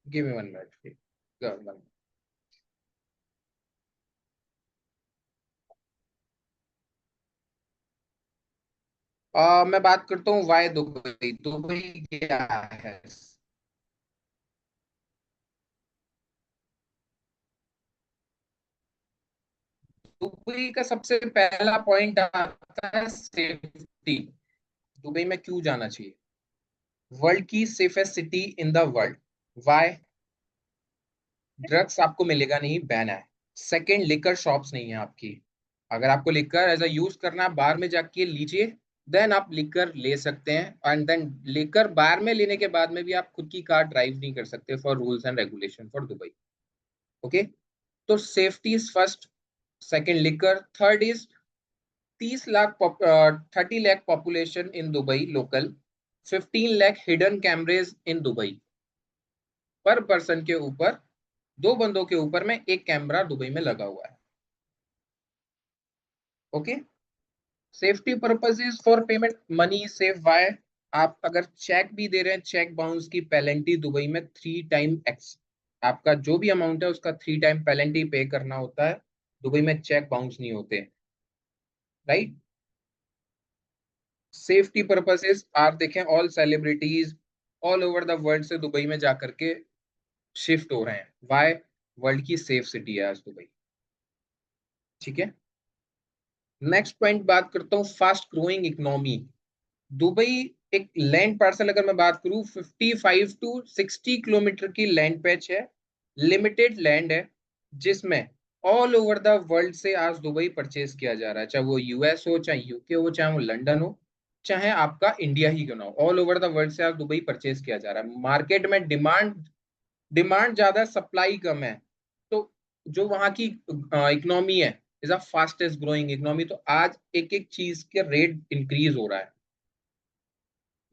Give me one minute. मैं बात करता हूँ वाई दुबई। दुबई क्या है? दुबई का सबसे पहला पॉइंट आता है सेफ्टी। दुबई में क्यों जाना चाहिए? वर्ल्ड की safest city in the world. Why? Drugs आपको मिलेगा नहीं, बैन है। सेकंड, लिकर शॉप्स नहीं है आपकी। अगर आपको लिकर एज अ यूज करना है, बाहर में जाके लीजिए, देन आप लिकर ले सकते हैं एंड देन लेकर बार में लेने के बाद में भी आप खुद की कार ड्राइव नहीं कर सकते for rules and regulation for Dubai. Okay, तो safety is first, second liquor, third is 30 lakh population in Dubai local, 15 lakh hidden cameras in Dubai. पर पर्सन के ऊपर, 2 बंदों के ऊपर में एक कैमरा दुबई में लगा हुआ है। Okay, safety purposes for payment money save why, आप अगर चेक भी दे रहे हैं, चेक बाउंस की पेनल्टी दुबई में 3 टाइम एक्स, आपका जो भी अमाउंट है उसका 3 टाइम पेनल्टी पे करना होता है। दुबई में चेक बाउंस नहीं होते, राइट। सेफ्टी पर्पसेस आप देखें, all celebrities all over the world से दुबई में जाकर के शिफ्ट हो रहे हैं। वाई? वर्ल्ड की सेफ सिटी है आज दुबई। ठीक है, नेक्स्ट पॉइंट बात करता हूँ, फास्ट ग्रोइंग इकोनॉमी। दुबई एक लैंड पार्सल अगर मैं बात करूं, 55 टू 60 किलोमीटर की लैंड पैच है, लिमिटेड लैंड है, जिसमें ऑल ओवर द वर्ल्ड से आज दुबई परचेज किया जा रहा है, चाहे वो यूएस हो, चाहे यूके हो, चाहे वो लंदन हो, चाहे आपका इंडिया ही क्यों ना हो, ऑल ओवर द वर्ल्ड से आज दुबई परचेज किया जा रहा है। मार्केट में डिमांड ज्यादा, सप्लाई कम है, तो जो वहां की इकोनॉमी है is a fastest growing economy, तो आज एक एक चीज के रेट इंक्रीज हो रहा है।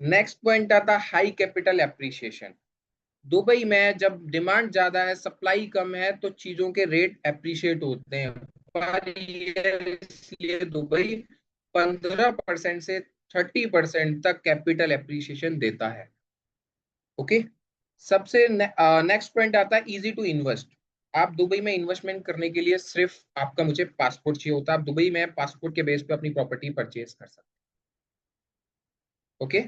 नेक्स्ट पॉइंट आता है हाई कैपिटल एप्रिसिएशन। दुबई में जब डिमांड ज्यादा है, सप्लाई कम है, तो चीजों के रेट एप्रिशिएट होते हैं। पर इसलिए दुबई 15% से 30% तक कैपिटल एप्रिसिएशन देता है। ओके, सबसे नेक्स्ट पॉइंट आता है इजी टू इन्वेस्ट। आप दुबई में इन्वेस्टमेंट करने के लिए सिर्फ आपका मुझे पासपोर्ट चाहिए होता है, आप दुबई में पासपोर्ट के बेस पे अपनी प्रॉपर्टी परचेज कर सकते हैं। ओके,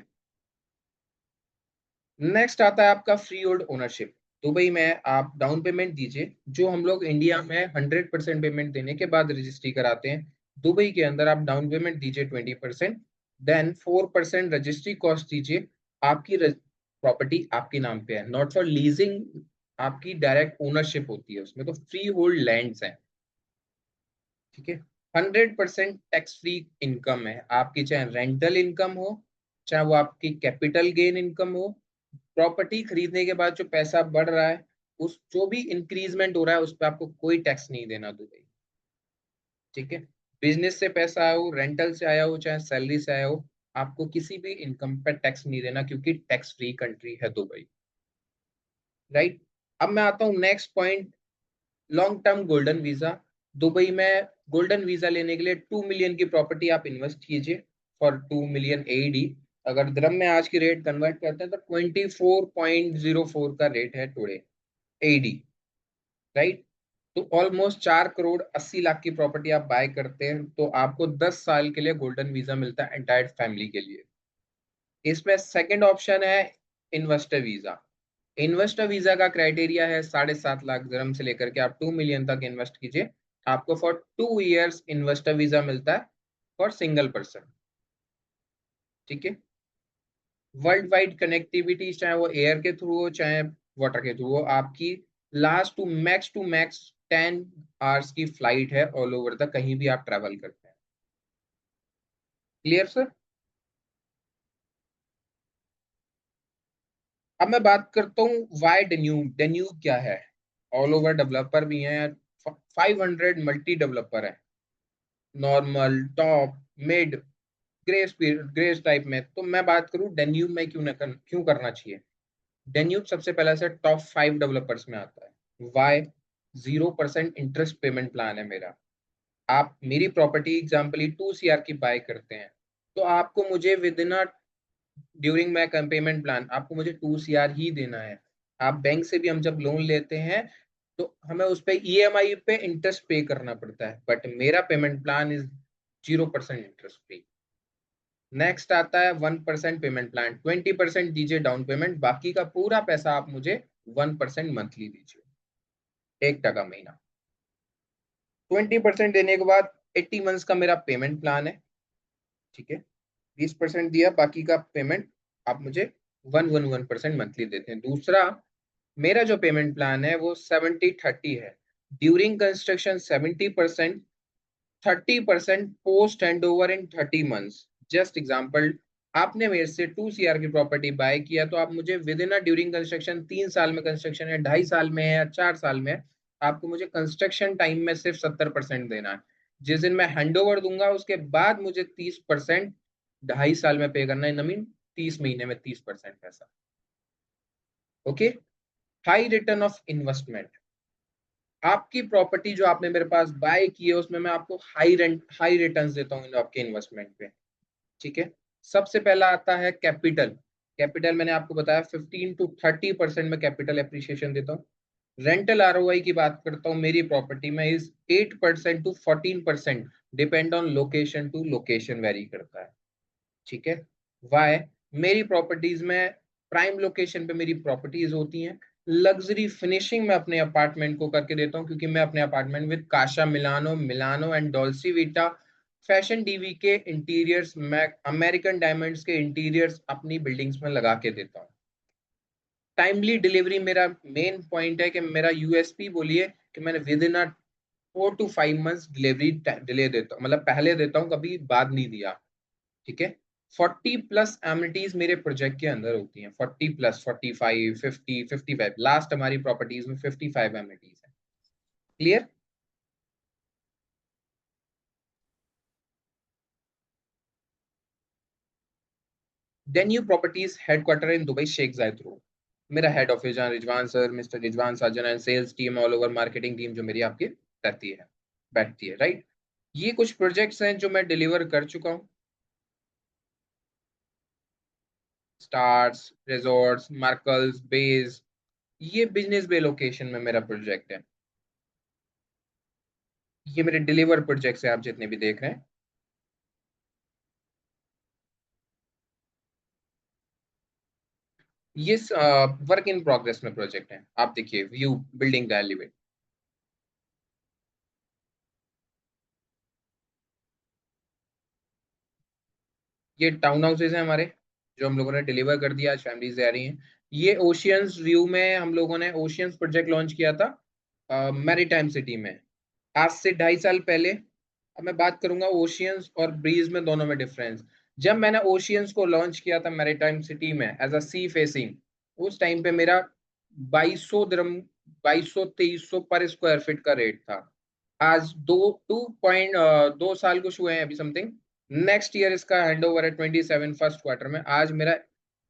नेक्स्ट आता है आपका फ्री होल्ड ओनरशिप। दुबई में आप डाउन पेमेंट दीजिए, जो हम लोग इंडिया में 100% पेमेंट देने के बाद रजिस्ट्री कराते हैं, दुबई के अंदर आप डाउन पेमेंट दीजिए 20%, देन 4% रजिस्ट्री कॉस्ट दीजिए। आपकी प्रॉपर्टी आपके नाम पे है, नॉट फॉर लीजिंग, आपकी डायरेक्ट ओनरशिप होती है उसमें, तो फ्री होल्ड लैंड्स हैं। ठीक है, 100% टैक्स फ्री इनकम है आपकी, चाहे रेंटल इनकम हो, चाहे वो आपकी कैपिटल गेन इनकम हो, प्रॉपर्टी खरीदने के बाद जो पैसा बढ़ रहा है, उस जो भी इंक्रीजमेंट हो रहा है उस पर आपको कोई टैक्स नहीं देना दुबई। ठीक है, बिजनेस से पैसा आया हो, रेंटल से आया हो, चाहे सैलरी से आया हो, आपको किसी भी इनकम पर टैक्स नहीं देना, क्योंकि टैक्स फ्री कंट्री है दुबई, राइट। अब मैं आता हूँ next point, long term golden visa. Dubai में गोल्डन वीजा लेने के लिए 2 मिलियन की प्रॉपर्टी आप इन्वेस्ट कीजिए फॉर 2 मिलियन एडी। अगर दिरहम में आज की रेट कन्वर्ट करते हैं तो 24.04 का रेट है टुडे एडी, राइट। तो ऑलमोस्ट 4 करोड़ 80 लाख की प्रॉपर्टी आप बाय करते हैं, तो आपको 10 साल के लिए गोल्डन वीजा मिलता है एंटायर फैमिली के लिए। इसमें सेकंड ऑप्शन है इन्वेस्टर वीजा। इन्वेस्टर वीजा का क्राइटेरिया है 7.5 लाख दिरहम से लेकर के आप 2 मिलियन तक इन्वेस्ट कीजिए, आपको फॉर 2 years इन्वेस्टर वीजा मिलता है फॉर सिंगल पर्सन। ठीक है, वर्ल्ड वाइड कनेक्टिविटी, चाहे वो एयर के थ्रू हो, चाहे वाटर के थ्रू हो, आपकी लास्ट टू मैक्स 10 आवर्स की फ्लाइट है ऑल ओवर द, कहीं भी आप ट्रेवल करते हैं। Clear sir? अब मैं बात करता हूँ वाई डेन्यूब। डेन्यूब क्या है? ऑल ओवर डेवलपर भी हैं, 500 मल्टी डेवलपर है, normal, top, mid, grace type में। तो मैं बात करूँ डेन्यूब में क्यों करना चाहिए। डेन्यूब सबसे पहले से टॉप 5 डेवलपर्स में आता है। वाई? 0% इंटरेस्ट पेमेंट प्लान है मेरा। आप मेरी प्रॉपर्टी एग्जाम्पली 2 CR की बाय करते हैं, तो आपको मुझे with in a during my payment plan आपको मुझे 2 CR ही देना है। आप बैंक से भी हम जब लोन लेते हैं तो हमें उस पर EMI पे इंटरेस्ट पे करना पड़ता है, बट मेरा payment plan is 0% interest free. Next आता है 1% पेमेंट प्लान, 20% दीजिए डाउन पेमेंट, बाकी का पूरा पैसा आप मुझे 1% मंथली दीजिए, 1 टका महीना। 20% देने के बाद 80 मंथ्स का मेरा पेमेंट प्लान है। ठीक है, 20% दिया, बाकी का पेमेंट आप मुझे 111% मंथली देते हैं। दूसरा मेरा जो पेमेंट प्लान है वो 70-30 है, during construction 70%, 30% post hand over in 30 months. Just example, आपने मेरे से 2 CR की प्रॉपर्टी बाय किया, तो आप मुझे with in a during construction, 3 साल में कंस्ट्रक्शन है, 2.5 साल में है या 4 साल में है, आपको मुझे कंस्ट्रक्शन टाइम में सिर्फ 70% देना है। जिस दिन मैं हैंड ओवर दूंगा उसके बाद मुझे 30% 2.5 साल में पे करना है, मीन 30 महीने में 30% पैसा। Okay. High return of investment, आपकी प्रॉपर्टी जो आपने मेरे पास बाय की है उसमें मैं आपको हाई रिटर्न्स देता हूँ आपके इन्वेस्टमेंट पे। ठीक है। सबसे पहला आता है कैपिटल। कैपिटल मैंने आपको बताया 15 to 30% में कैपिटल एप्रिसिएशन देता हूँ। रेंटल आरओआई की बात करता हूँ मेरी प्रॉपर्टी में is 8% to 14%, depend on location to location vary करता है। ठीक है। वाई, मेरी प्रॉपर्टीज में प्राइम लोकेशन पे मेरी प्रॉपर्टीज होती हैं। लग्जरी फिनिशिंग में अपने अपार्टमेंट को करके देता हूँ, क्योंकि मैं अपने apartment with Casa Milano Milano and Dolce Vita fashion TV के इंटीरियर्स, मैं अमेरिकन डायमंड्स के इंटीरियर्स अपनी बिल्डिंग्स में लगा के देता हूँ। टाइमली डिलीवरी मेरा मेन पॉइंट है कि मेरा यूएसपी बोलिए कि मैंने within 4 to 5 months delivery delay देता हूँ, मतलब पहले देता हूँ, कभी बाद नहीं दिया। ठीक है। 40+ एमिनिटीज मेरे प्रोजेक्ट के अंदर होती हैं, 40+, 45, 50, 55, लास्ट हमारी प्रॉपर्टीज में 55 एमिनिटीज है। Clear. Danube properties headquarter in Dubai, Sheikh Zayed road. मेरा हेड ऑफिस जहाँ Rizwan sir, mister Rizwan Sajan and sales team all over, marketing team जो मेरी आपकी रहती है, बैठती है, राइट। ये कुछ प्रोजेक्ट्स हैं जो मैं डिलीवर कर चुका हूँ। स्टार्स, रिजॉर्ट्स, मार्कल्स, बेज, ये बिजनेस बे लोकेशन में मेरा प्रोजेक्ट है। ये मेरे डिलीवर प्रोजेक्ट्स हैं आप जितने भी देख रहे हैं। ये वर्क इन प्रोग्रेस में प्रोजेक्ट है। आप देखिए व्यू बिल्डिंग का एलिवेट, ये टाउन हाउसेज हैं हमारे जो हम लोगों ने डिलीवर कर दिया, आज फैमिलीज आ रही हैं। ये ओशियंस व्यू में हम लोगों ने ओशियंस प्रोजेक्ट लॉन्च किया था मैरीटाइम सिटी में, आज से 2.5 साल पहले। अब मैं बात करूंगा ओशियंस और ब्रीज में, दोनों में डिफरेंस। जब मैंने ओशियंस को लॉन्च किया था मैरीटाइम सिटी में एज अ सी फेसिंग, उस टाइम पे मेरा 2200 दिरहम, 2200 2300 पर स्क्वायर फीट का रेट था। आज 2.2 साल कुछ हुए हैं अभी समथिंग, नेक्स्ट ईयर इसका हैंड ओवर है 27 फर्स्ट क्वार्टर में। आज मेरा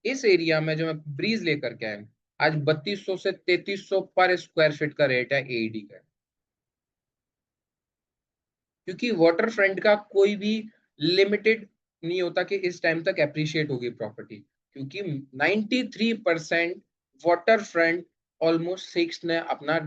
इस एरिया में जो मैं ब्रीज लेकर के आया, आज 3200 से 3300 पर स्क्वायर फीट का रेट है एडी का। क्योंकि वाटर फ्रंट का कोई भी लिमिटेड नहीं होता कि इस टाइम तक एप्रिशिएट होगी प्रॉपर्टी, क्योंकि 93% वाटर फ्रंट ऑलमोस्ट सिक्स ने अपना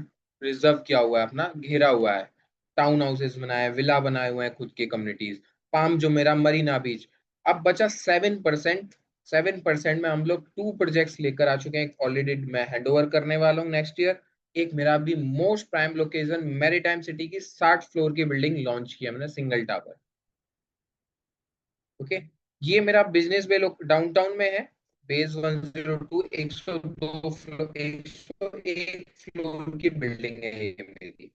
रिजर्व किया हुआ है, अपना घेरा हुआ है। टाउन हाउसेस बनाए, विला बनाए हुए हैं खुद के कम्युनिटीज, पाम जो मेरा मरीना बीच। अब बचा 7%। 7% में हम लोग 2 प्रोजेक्ट्स लेकर आ चुके हैं, ऑलरेडी मैं हैंड ओवर करने वाला हूँ नेक्स्ट ईयर। एक मेरा अभी most prime location maritime city की 60 फ्लोर की बिल्डिंग लॉन्च किया मैंने, सिंगल टावर। ओके। ये मेरा बिजनेस बे डाउनटाउन में है, बेस 102, 102 फ्लोर, 101 फ्लोर की बिल्डिंग है ये मेरी।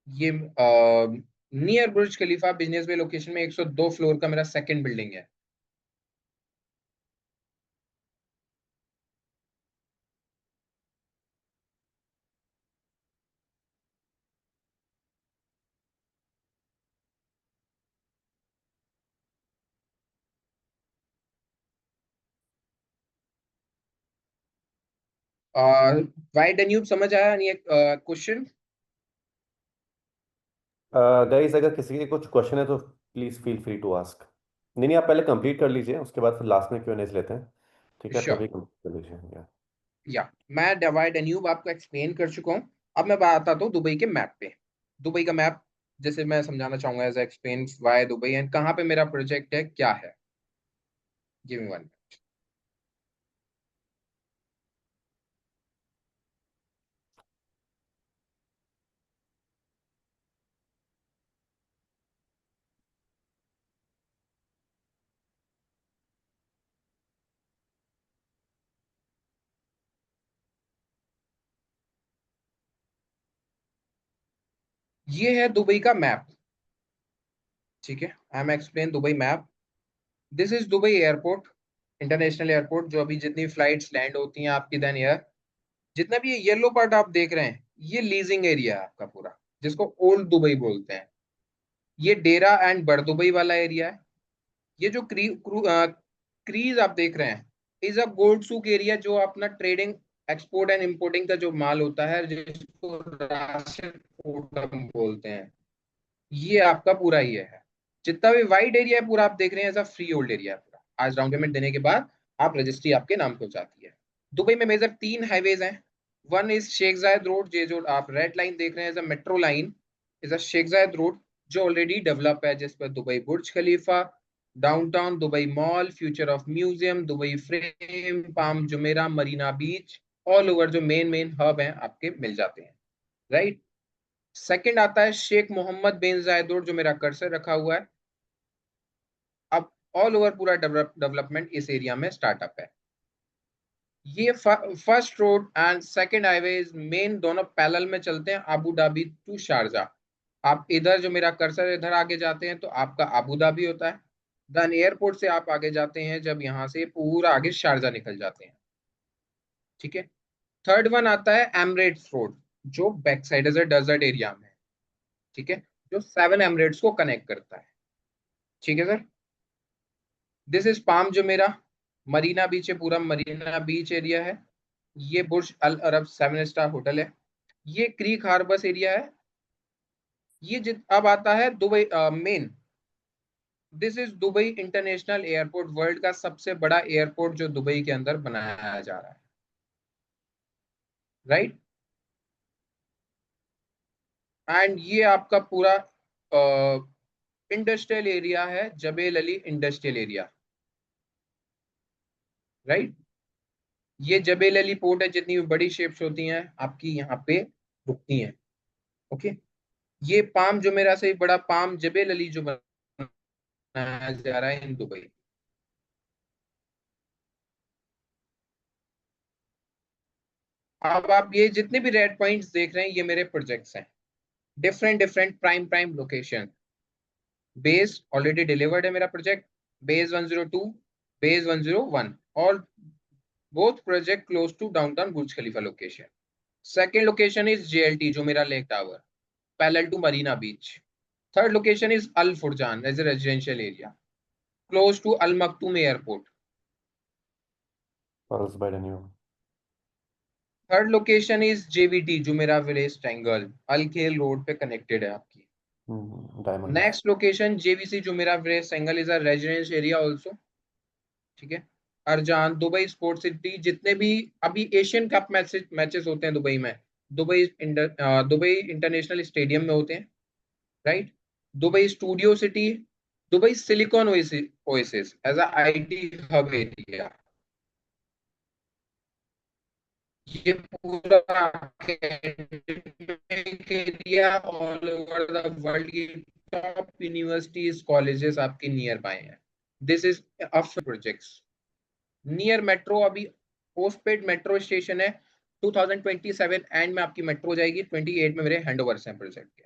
ये नियर बुर्ज खलीफा बिजनेस बे लोकेशन में 102 फ्लोर का मेरा सेकंड बिल्डिंग है। वाई डन्यूब समझ आया नहीं क्वेश्चन? गाइस अगर किसी के कुछ क्वेश्चन है तो please feel free to ask. नहीं नहीं, आप पहले कंप्लीट कर लीजिए, उसके बाद फिर लास्ट में क्यों लेते हैं। ठीक है, श्योर। तभी कंप्लीट कर लीजिए या। या मैं डिवाइड डन्यूब आपको एक्सप्लेन कर चुका हूँ। अब मैं बात आता हूँ दुबई के मैप पे। दुबई का मैप जैसे मैं समझाना चाहूंगा as explain why Dubai and कहाँ पे मेरा प्रोजेक्ट है, क्या है। Give me one. ये है दुबई का मैप। ठीक है, I am explain Dubai map. This is Dubai airport, international airport, जो अभी जितनी फ्लाइट्स लैंड होती हैं आपकी देन एयर, जितना भी ये येलो पार्ट आप देख रहे हैं, ये लीजिंग एरिया है आपका पूरा, जिसको ओल्ड दुबई बोलते हैं। ये डेरा एंड बरदुबई वाला एरिया है। ये जो क्रीज आप देख रहे हैं इज अ गोल्ड सूक एरिया, जो अपना ट्रेडिंग, एक्सपोर्ट एंड इंपोर्टिंग का जो माल होता है, जिसको राशिद पोर्ट हम बोलते हैं, ये आपका पूरा ये है। जितना भी वाइड एरिया है पूरा आप देख रहे हैं, ऐसा फ्री होल्ड एरिया है पूरा। आज डाउन पेमेंट देने के बाद आप रजिस्ट्री आपके नाम पे हो जाती है। दुबई में मेजर 3 हाईवेज हैं। One is Sheikh Zayed road, ये जो आप रेड लाइन देख रहे हैं, metro line is a Sheikh Zayed road, जो ऑलरेडी डेवलप है, जिस पर Dubai Burj Khalifa, downtown Dubai mall, future of museum, Dubai frame, Palm Jumeirah, Marina beach, all over जो मेन मेन हब हैं आपके मिल जाते हैं, राइट। सेकंड आता है शेख मोहम्मद बिन जायद रोड, जो मेरा कर्सर रखा हुआ है। अब ऑल ओवर पूरा डेवलपमेंट इस एरिया में स्टार्टअप है। ये first road and second highway main दोनों पैरेलल में चलते हैं, अबू धाबी टू शारजाह। आप इधर जो मेरा कर्सर इधर आगे जाते हैं तो आपका अबू धाबी होता है। देन एयरपोर्ट से आप आगे जाते हैं, जब यहाँ से पूरा आगे शारजा निकल जाते हैं, ठीक है। थर्ड वन आता है एमरेट्स रोड, जो बैक साइड डेजर्ट एरिया में है, ठीक है, जो 7 एमरेट्स को कनेक्ट करता है, ठीक है sir. This is Palm Jumeirah, Marina beach है, पूरा मरीना बीच एरिया है। ये बुर्ज अल अरब 7 स्टार होटल है। ये क्रीक हार्बर्स एरिया है। ये अब आता है Dubai main. This is Dubai international airport, world का सबसे बड़ा एयरपोर्ट जो दुबई के अंदर बनाया जा रहा है, राइट। एंड ये आपका पूरा इंडस्ट्रियल एरिया है, Jebel Ali industrial area, right. ये जबेल अली पोर्ट है, जितनी भी बड़ी शिप्स होती हैं आपकी यहाँ पे रुकती हैं, ओके। ये पाम जुमेरा से बड़ा पाम जबेल अली जो बनाया जा रहा है इन दुबई। अब आप ये जितने भी रेड पॉइंट्स देख रहे हैं, ये मेरे प्रोजेक्ट्स हैं, different different prime location. Base already delivered है मेरा प्रोजेक्ट, बेस 102, बेस 101, और both project close to downtown Burj Khalifa location. Second location is JLT, जो मेरा lake tower, parallel to Marina beach. Third location is Al Furjan as a residential area, close to Al Maktoum airport. Pulse by Danube. Third location is JVT, जो मेरा village triangle अल खेल road पे connected है आपकी। Diamond. Next location JVC, जो मेरा village triangle is a residence area also, ठीक है। अरजान, दुबई स्पोर्ट सिटी, जितने भी अभी एशियन कप मैचेस होते हैं दुबई में, दुबई इंटरनेशनल स्टेडियम में होते हैं, right. Dubai studio city, Dubai silicon oasis as a IT hub area. ये पूरा area all over the world की टॉप यूनिवर्सिटीज कॉलेजेस आपके नियर बाय हैं। This is projects near metro. अभी पोस्टपेड मेट्रो स्टेशन है, 2027 एंड में आपकी metro हो जाएगी, 28 में मेरे हैंडओवर हैं प्रोजेक्ट के।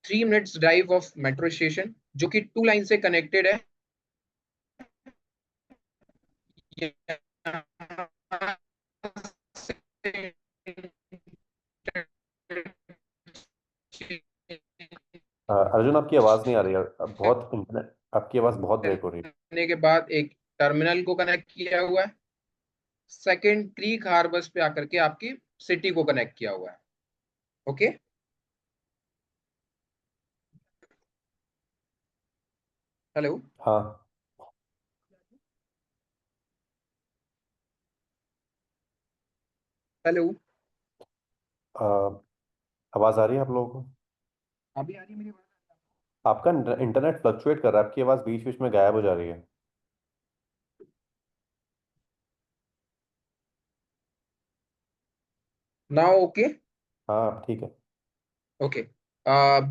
3 minutes drive of metro station, जो कि 2 लाइन से कनेक्टेड है। अर्जुन, आपकी आवाज नहीं आ रही है, अब बहुत इंटरनेट, आपकी आवाज बहुत ब्रेक हो रही है। करने के बाद एक टर्मिनल को कनेक्ट किया हुआ है। सेकंड क्रीक हार्बर्स पे आकर के आपकी सिटी को कनेक्ट किया हुआ है, ओके। हेलो, हाँ। हेलो, अ, आवाज आ रही है आप लोगों को? अभी आ रही है मेरी बात? आपका इंटरनेट फ्लक्चुएट कर रहा है, आपकी आवाज बीच बीच में गायब हो जा रही है। नाउ ओके, हाँ, ठीक है। ओके।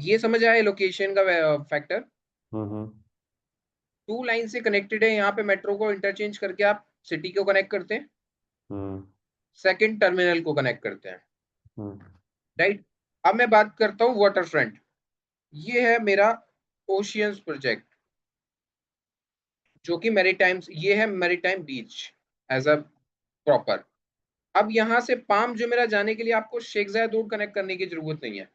ये समझ आए लोकेशन का फैक्टर। हम्म। 2 लाइन से कनेक्टेड है, यहाँ पे मेट्रो को इंटरचेंज करके आप सिटी को कनेक्ट करते हैं, हम्म। सेकंड टर्मिनल को कनेक्ट करते हैं, हम्म। राइट। अब मैं बात करता हूँ वाटर फ्रंट। ये है मेरा ओशियंस प्रोजेक्ट, जो कि मैरीटाइम, ये है maritime beach as a proper. अब यहां से पाम जुमेरा जाने के लिए आपको शेख जायद रोड कनेक्ट करने की जरूरत नहीं है।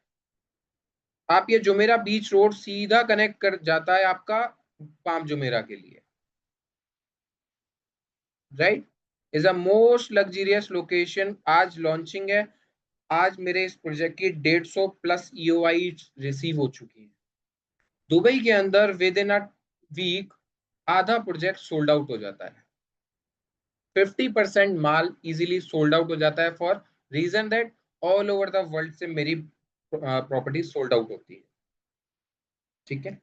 आप ये जुमेरा बीच रोड सीधा कनेक्ट कर जाता है आपका पाम जुमेरा के लिए, right. Is a most luxurious location. आज लॉन्चिंग है। आज मेरे इस प्रोजेक्ट की 150 प्लस ईओआई रिसीव हो चुकी है। दुबई के अंदर विद इन अ वीक आधा प्रोजेक्ट सोल्ड आउट हो जाता है। 50% माल इजीली सोल्ड आउट हो जाता है, for reason that all over the world से मेरी प्रॉपर्टी सोल्ड आउट होती है। ठीक है,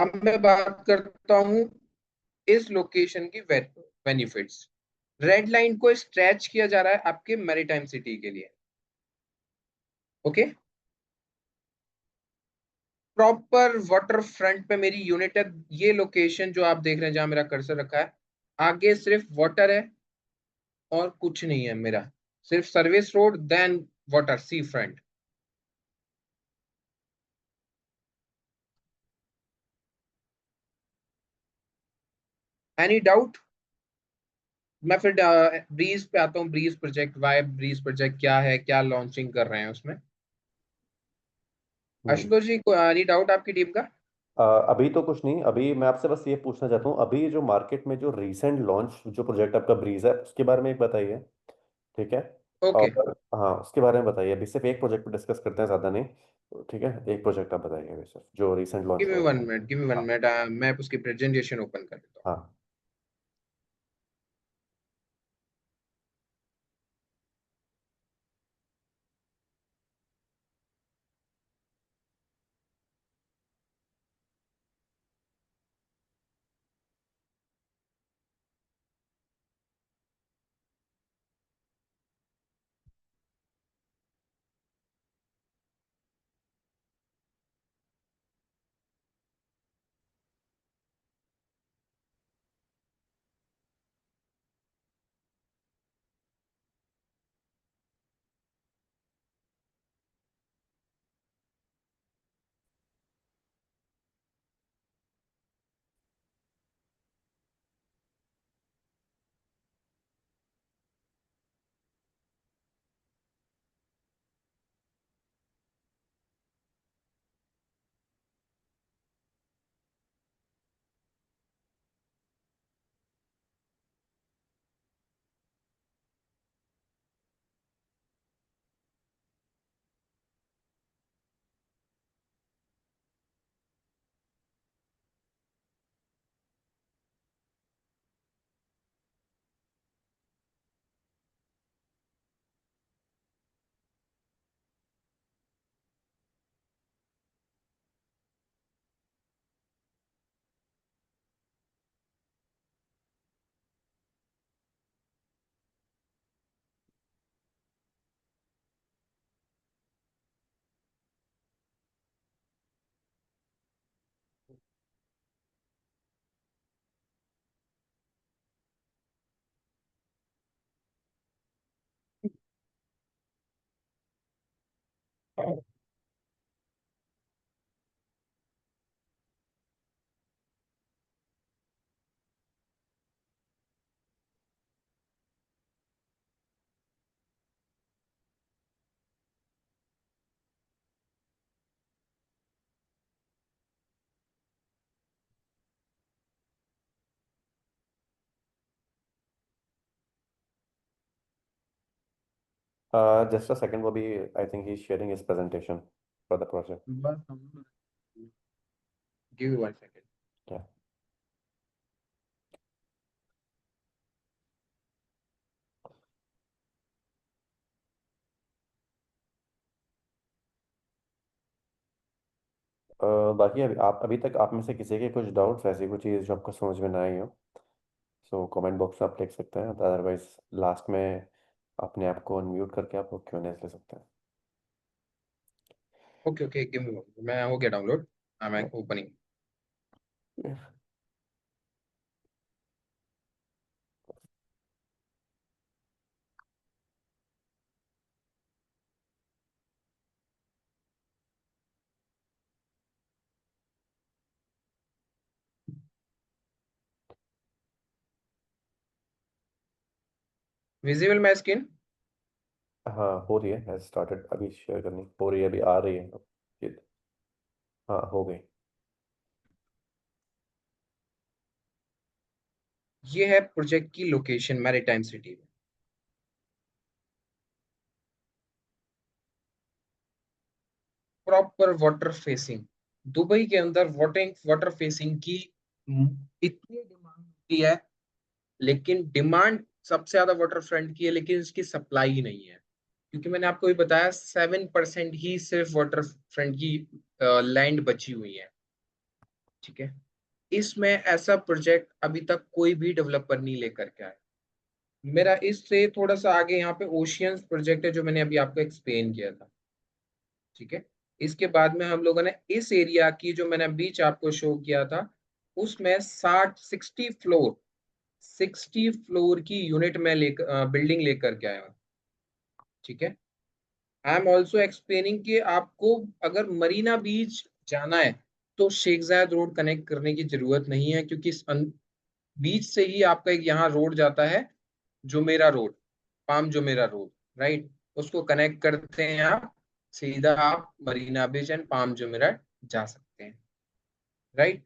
अब मैं बात करता हूं इस location key benefits. Red line को स्ट्रेच किया जा रहा है आपके मैरीटाइम सिटी के लिए। ओके, प्रॉपर वाटर फ्रंट पे मेरी यूनिट है। ये लोकेशन जो आप देख रहे हैं जहां मेरा कर्सर रखा है, आगे सिर्फ वाटर है और कुछ नहीं है मेरा, सिर्फ service road then water, sea front. Any doubt? मैं फिर ब्रीज पे आता हूँ। Breeze project, why breeze project क्या है, क्या लॉन्चिंग कर रहे हैं उसमें। आशुतोष जी, को एनी डाउट आपकी टीम का? अभी तो कुछ नहीं। अभी मैं आपसे बस ये पूछना चाहता हूँ, अभी जो मार्केट में जो रीसेंट लॉन्च जो प्रोजेक्ट आपका ब्रीज है उसके बारे में एक बताइए। ठीक है। ओके, और हाँ, उसके बारे में बताइए। अभी सिर्फ एक प्रोजेक्ट पे डिस्कस करते हैं, ज़्यादा नहीं। तो ठीक है, एक प्रोजेक्ट आप बताइए अभी सिर्फ जो रिसेंट लॉन्च गिव मी हुआ वन है। मिनट, गिव मी वन हाँ मिनट, मैं उसकी प्रेजेंटेशन ओपन कर देता हूँ। हाँ। जस्ट अ सेकंड, वो भी I think he is sharing his presentation for the project. Give me one second. क्या? बाकी अभी आप, अभी तक आप में से किसी के कुछ डाउट्स, ऐसी कोई चीज़ जो आपको समझ में ना आई हो, सो कमेंट बॉक्स में आप लिख सकते हैं। अदरवाइज लास्ट में अपने आप को अनम्यूट करके आप क्यों ले सकते okay okay, give me one, मैं हो गया डाउनलोड। हाँ, मैं हैं। ओपनिंग। Visible my screen? हाँ हो रही है, स्टार्टेड अभी शेयर करनी हो रही है, अभी आ रही है अब ये। हाँ हो गई। ये है प्रोजेक्ट की लोकेशन मैरीटाइम सिटी में। प्रॉपर वाटर फेसिंग, दुबई के अंदर वाटर फेसिंग की इतनी डिमांड होती है, लेकिन डिमांड सबसे ज्यादा वाटर फ्रंट की है, लेकिन इसकी सप्लाई ही नहीं है। क्योंकि मैंने आपको भी बताया 7% ही सिर्फ वाटर फ्रंट की लैंड बची हुई है। ठीक है, इसमें ऐसा प्रोजेक्ट अभी तक कोई भी डेवलपर नहीं लेकर के आया। मेरा इससे थोड़ा सा आगे यहाँ पे ओशियंस प्रोजेक्ट है, जो मैंने अभी आपको एक्सप्लेन किया था। ठीक है, इसके बाद में हम लोगों ने इस एरिया की, जो मैंने बीच आपको शो किया था, उसमें 60 फ्लोर की यूनिट में लेकर बिल्डिंग लेकर के आया हूँ। ठीक है, आई एम ऑल्सो एक्सप्लेनिंग कि आपको अगर मरीना बीच जाना है तो शेख जायद रोड कनेक्ट करने की जरूरत नहीं है, क्योंकि बीच से ही आपका एक यहाँ रोड जाता है, Jumeirah road, palm Jumeirah road, right. उसको कनेक्ट करते हैं आप, सीधा आप मरीना बीच एंड पाम जुमेरा जा सकते हैं, right.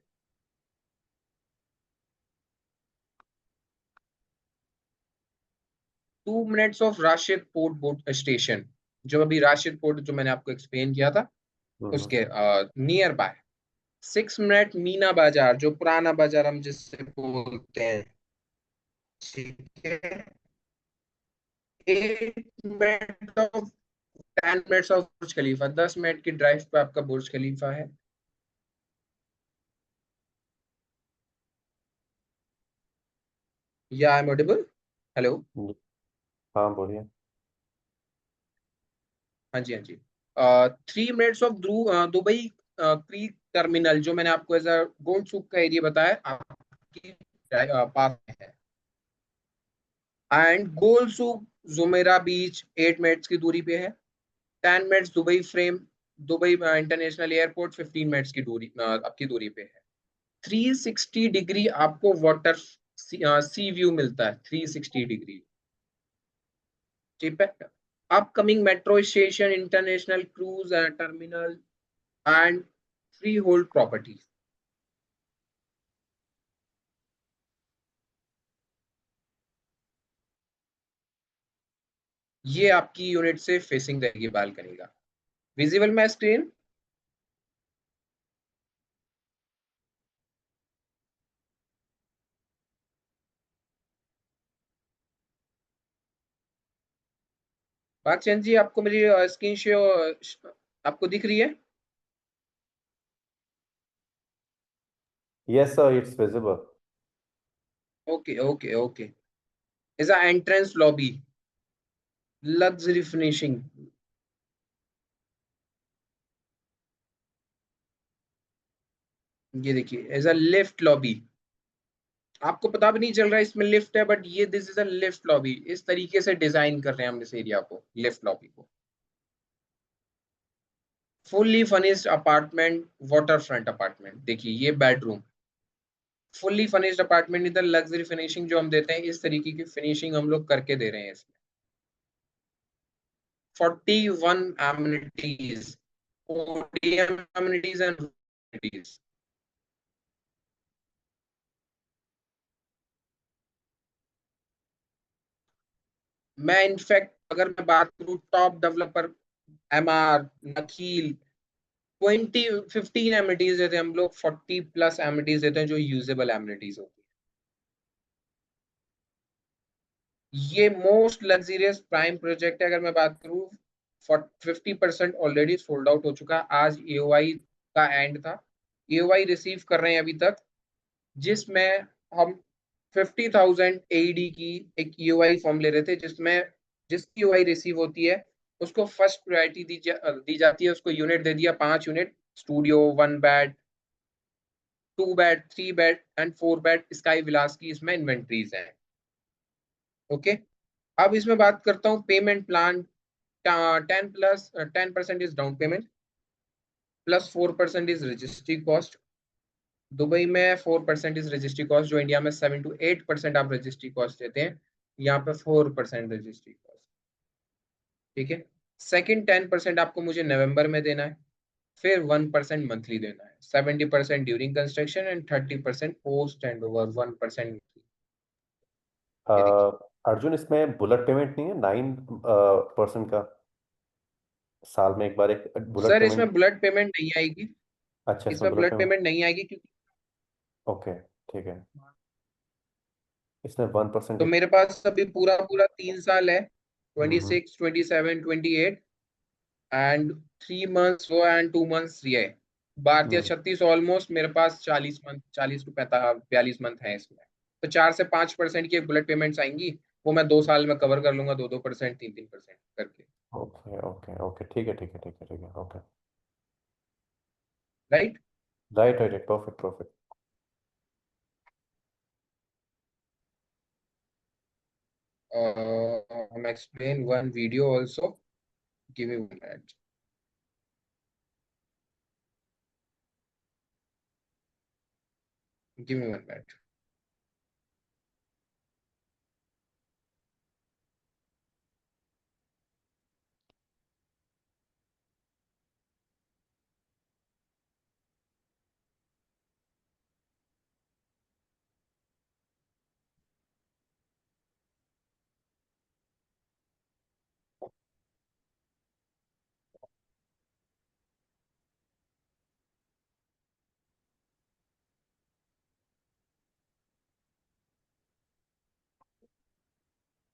2 minutes of Rashid port boat station, जो अभी राशिद पोर्ट जो मैंने आपको एक्सप्लेन किया था, हम्म। उसके नियर बाय। 6 मिनट मीना बाजार, जो पुराना बाजार हम जिससे बोलते हैं। ठीक है, 8 minute of 10 minutes of Burj Khalifa, 10 minute की ड्राइव पे आपका बुर्ज खलीफा है। या आई एम ऑडिबल? हेलो? हाँ बोलिए। हाँ जी, हाँ जी। 3 minutes of Dubai creek terminal, जो मैंने आपको एज अ गोल्ड सूक का एरिया बताया, आपकी पास में है। And gold souk Jumeirah beach 8 minutes की दूरी पे है। 10 minutes Dubai frame, Dubai international airport 15 minutes की दूरी आपकी दूरी पे है। 360 डिग्री आपको वाटर सी व्यू मिलता है, 360 डिग्री। ठीक है, upcoming metro station, international cruise terminal and free hold properties. ये आपकी यूनिट से फेसिंग रहेगी बालकनी का। विजिबल मैं स्क्रीन? बादशाह जी, आपको मेरी स्क्रीन शेयर आपको दिख रही है? Yes sir, it's visible. Okay okay okay. Is a entrance lobby, luxury finishing. ये देखिए, एज अ लिफ्ट लॉबी। आपको पता भी नहीं चल रहा है इसमें लिफ्ट है, बट ये this is a lift lobby. इस तरीके से डिजाइन कर रहे हैं हम इस एरिया को, लिफ्ट लॉबी को। Fully furnished apartment, water front apartment. देखिए ये बेडरूम, फुल्ली फर्निश्ड अपार्टमेंट। इधर लग्जरी फिनिशिंग जो हम देते हैं, इस तरीके की फिनिशिंग हम लोग करके दे रहे हैं इसमें। 41 amenities, ODM amenities and amenities। मैं इनफैक्ट अगर मैं बात करूं टॉप डेवलपर MR नकील, 15 एमिनिटीज देते हैं हम लोग, 40+ एमिनिटीज देते हैं जो यूजेबल एमिनिटीज होती है। ये मोस्ट लग्जरियस प्राइम प्रोजेक्ट है। अगर मैं बात करूं, 50% ऑलरेडी सोल्ड आउट हो चुका है। आज EOI का एंड था, EOI रिसीव कर रहे हैं अभी तक, जिसमें हम 50,000 AED की एक EOI फॉर्म ले रहे थे, जिसमें जिसकी EOI रिसीव होती है उसको फर्स्ट प्रायोरिटी दी जाती है। उसको यूनिट दे दिया, 5 unit, studio, 1 bed, 2 bed, 3 bed and 4 bed sky villas की इसमें इन्वेंट्रीज हैं। ओके, अब इसमें बात करता हूँ payment plan. 10% is down payment, +4% is registry cost. Dubai में 4% इज रजिस्ट्री कॉस्ट, जो इंडिया में 7 to 8% आप रजिस्ट्री कॉस्ट देते हैं। यहाँ पे 4% रजिस्ट्री कॉस्ट। ठीक है, सेकंड 10% आपको मुझे नवंबर में देना है, फिर 1% मंथली देना है, 70% during construction and 30% post and over 1%। ये देखिए अर्जुन, इसमें बुलेट पेमेंट नहीं है 9% का? साल में एक बार एक बुलेट सर, इसमें पेमेंट? बुलेट पेमेंट नहीं आएगी, अच्छा, इसमें इसमें बुलेट बुलेट पेमेंट? पेमेंट नहीं आएगी क्योंकि ओके, ठीक है। इसमें 1% तो की? मेरे पास अभी पूरा पूरा 3 साल है, हम्म 26, 27, 28 एंड 3 मंथ्स वो एंड 2 मंथ्स ये। भारतीय हम्म 36 ऑलमोस्ट मेरे पास 40 मंथ, 40 टू 42 मंथ है इसमें। तो 4 से 5% की बुलेट पेमेंट्स आएंगी, वो मैं 2 साल में कवर कर लूंगा, 2-2%, 3-3% करके। ओके ओके ओके, ठीक है ठीक है ठीक है ठीक है, okay. Right. Right right, perfect perfect. I'm explain one video also. Give me 1 minute. Give me 1 minute.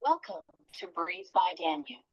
Welcome to Breathe by Danube.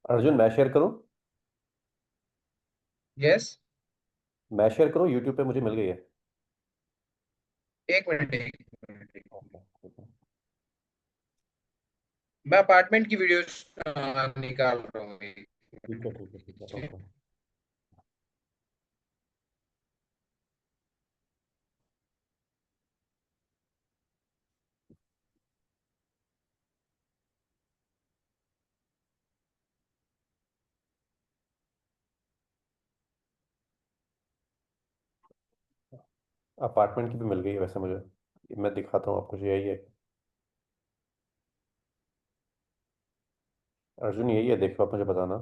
Arjun, मैं शेयर करूं? Yes. मैं शेयर करूं, यूट्यूब पे मुझे मिल गई है। एक मिनट, एक मिनट। ओके ठीक है। मैं अपार्टमेंट की वीडियो निकाल रहा हूँ। ठीक है ठीक है ठीक है, ओके। अपार्टमेंट की भी मिल गई है वैसे मुझे। मैं दिखाता हूँ आपको, यही है अर्जुन, यही है, देखो आप मुझे बताना।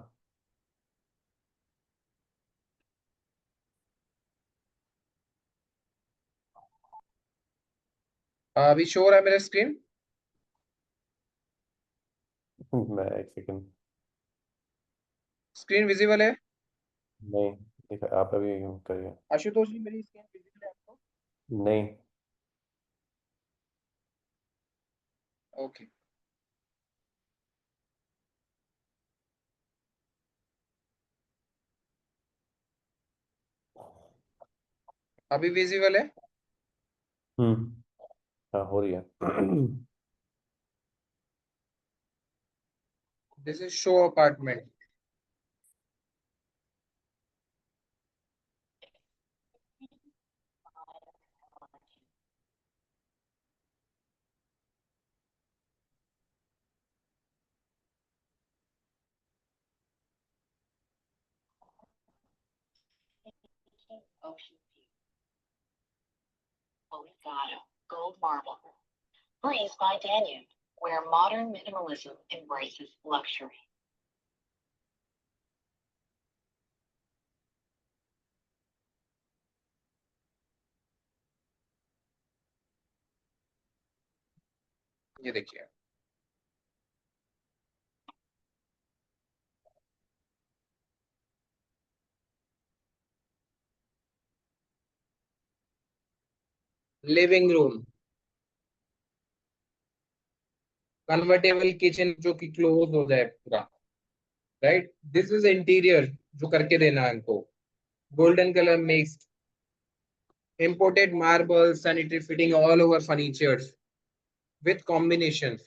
अभी शो हो रहा है मेरा स्क्रीन? मैं एक सेकंड। स्क्रीन विजिबल है? नहीं दिखा, आप अभी करिए। आशुतोष जी, मेरी स्क्रीन विजिबल है आपको? नहीं। ओके। अभी विजिबल है? हम्म हाँ, हो रही है। This is show apartment. Ocean View. Oligado, gold marble. Breathe by Danube, where modern minimalism embraces luxury. ये देखिए। लिविंग रूम, कन्वर्टेबल किचन जो कि क्लोज हो जाए पूरा, राइट। दिस इज इंटीरियर जो करके देना है हमको, golden colour mixed, imported marble, sanitary fitting all over furnitures with combinations.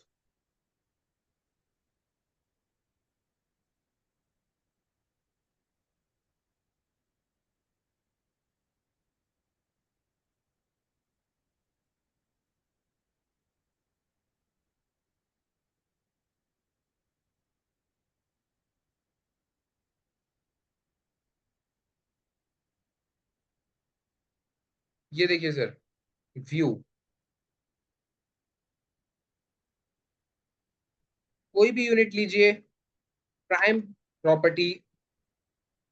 ये देखिए सर, व्यू, कोई भी यूनिट लीजिए, prime property,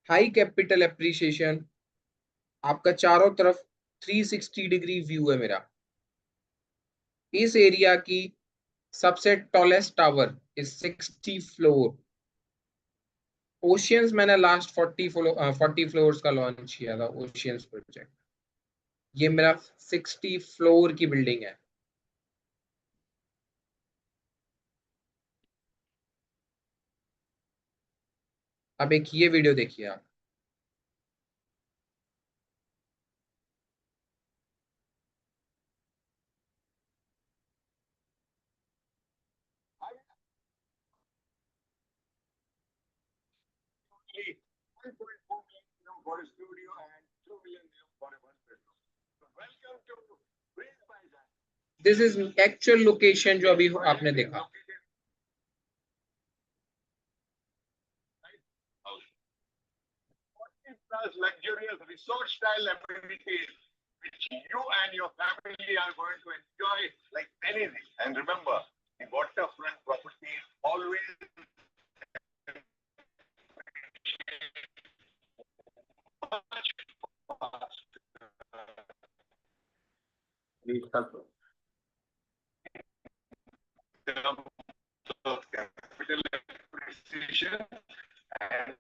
high capital appreciation, आपका चारों तरफ 360 डिग्री व्यू है मेरा। इस एरिया की सबसे tallest tower is 60 floor. Oceans मैंने लास्ट 40 फ्लोर्स का लॉन्च किया था, ओशियंस प्रोजेक्ट। ये मेरा 60 फ्लोर की बिल्डिंग है। अब एक ये वीडियो देखिए आप। Only 1.4 million for a studio and 2 million for a one bedroom. So welcome to Breeze by Zan. This is actual location जो अभी आपने देखा। Plus luxurious resort style amenities which you and your family are going to enjoy like anything. And remember, the waterfront properties always much capital appreciation and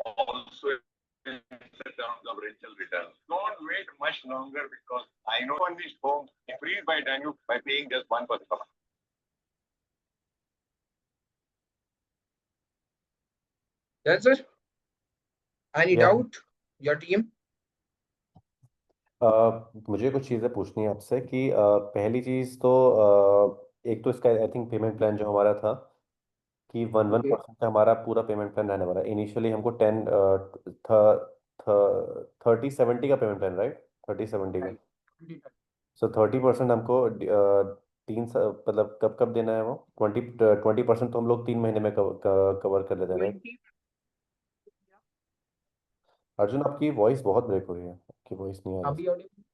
also in terms of rental return. Don't wait much longer because I know on this home Breeze by Danube by paying just 1% per month. That's it. Any Yeah. doubt, your team? मुझे कुछ चीज़ें पूछनी है आपसे कि पहली चीज़ तो एक तो इसका आई थिंक पेमेंट प्लान जो हमारा था कि 1% का हमारा पूरा पेमेंट प्लान रहने वाला है। इनिशियली हमको 30-70 का पेमेंट प्लान, राइट? 30-70 का। सो 30% हमको मतलब कब कब देना है वो? 20% तो हम लोग 3 महीने में कवर कर लेते हैं, राइट? अर्जुन, आपकी वॉइस बहुत ब्रेक हो रही है, आपकी वॉइस नहीं आ रही। अभी audible?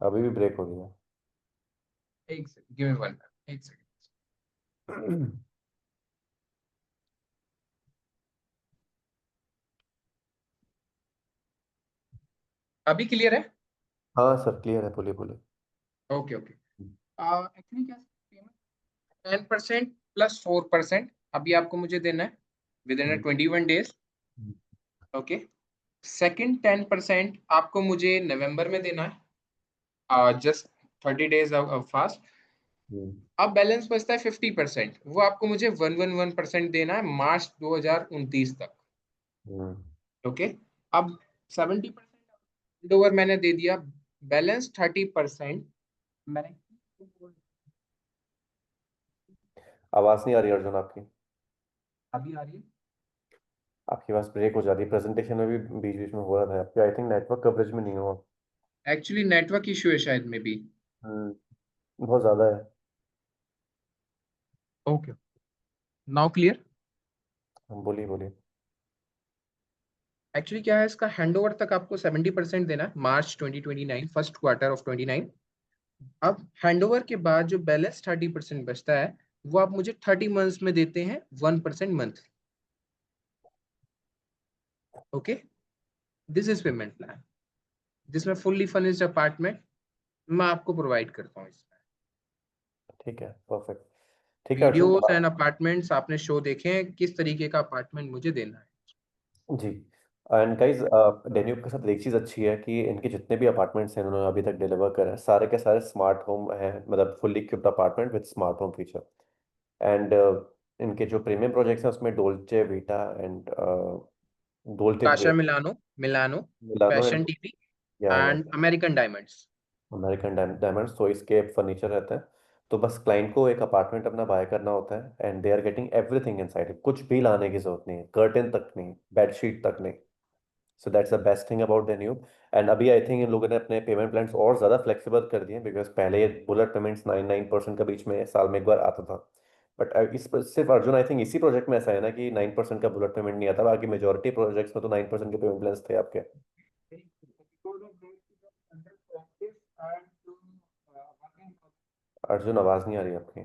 अभी भी ब्रेक हो रही है। एक सेकंड, give me 1 minute. एक सेकंड। अभी क्लियर है? हाँ सर, क्लियर है, बोलिए बोलिए। Okay okay. एक्चुअली क्या पेमेंट 10% प्लस 4% अभी आपको मुझे देना है with in 21 days. Okay. Second 10% आपको मुझे नवंबर में देना है, जस्ट 30 डेज फास्ट। अब बैलेंस बचता है 50%, वो आपको मुझे 111% देना है मार्च 2029 तक। ओके। अब 70% ओवर मैंने दे दिया, बैलेंस 30% मैंने। आवाज़ नहीं आ रही अर्जुन आपकी। अभी आ रही है? आपकी आवाज़ ब्रेक हो जा रही है। प्रेजेंटेशन में भी बीच बीच में हो रहा था आपके, आई थिंक नेटवर्क कवरेज में नहीं हुआ। एक्चुअली नेटवर्क इशू है शायद में भी। बहुत ज़्यादा है। Okay, now clear? बोलिए बोलिए। एक्चुअली क्या है, इसका हैंडओवर तक आपको 70% देना है मार्च 2029, फर्स्ट क्वार्टर ऑफ 29। अब हैंडओवर के बाद जो बैलेंस 30% बचता है वो आप मुझे 30 मंथ्स में देते हैं 1% month. Okay, this is payment plan जिसमें फुल्ली फर्निश्ड अपार्टमेंट मैं आपको प्रोवाइड करता हूँ। इसमें ठीक है, परफेक्ट। ठीक है अर्जुन। वीडियोस एंड अपार्टमेंट्स आपने शो देखे हैं, किस तरीके का अपार्टमेंट मुझे देना है। जी, एंड गाइस, डेन्यूब के साथ एक चीज़ अच्छी है कि इनके जितने भी अपार्टमेंट्स हैं इन्होंने अभी तक डिलीवर करे हैं, सारे के सारे स्मार्ट होम हैं, मतलब fully equipped apartment with smart home feature. And इनके जो प्रीमियम प्रोजेक्ट्स हैं उसमें Dolce Vita and Dolce Casa Milano, Milano, Milano fashion and TV या and American diamonds. American diamonds, तो इसके फर्नीचर रहते हैं। तो बस क्लाइंट को एक अपार्टमेंट अपना बाय करना होता है and they are getting everything inside, कुछ भी लाने की जरूरत नहीं है, कर्टेन तक नहीं, बेडशीट तक नहीं। So that's the best thing about Danube। And अभी आई थिंक इन लोगों ने अपने पेमेंट प्लान्स और ज़्यादा फ्लेक्सिबल कर दिए, बिकॉज पहले ये बुलेट पेमेंट्स 9% के बीच में साल में एक बार आता था। बट इस पर सिर्फ अर्जुन, आई थिंक इसी प्रोजेक्ट में ऐसा है ना कि 9% का बुलेट पेमेंट नहीं आता, बाकी मेजोरिटी प्रोजेक्ट्स में तो 9% के पेमेंट प्लान्स थे आपके। अर्जुन, आवाज़ नहीं आ रही आपकी।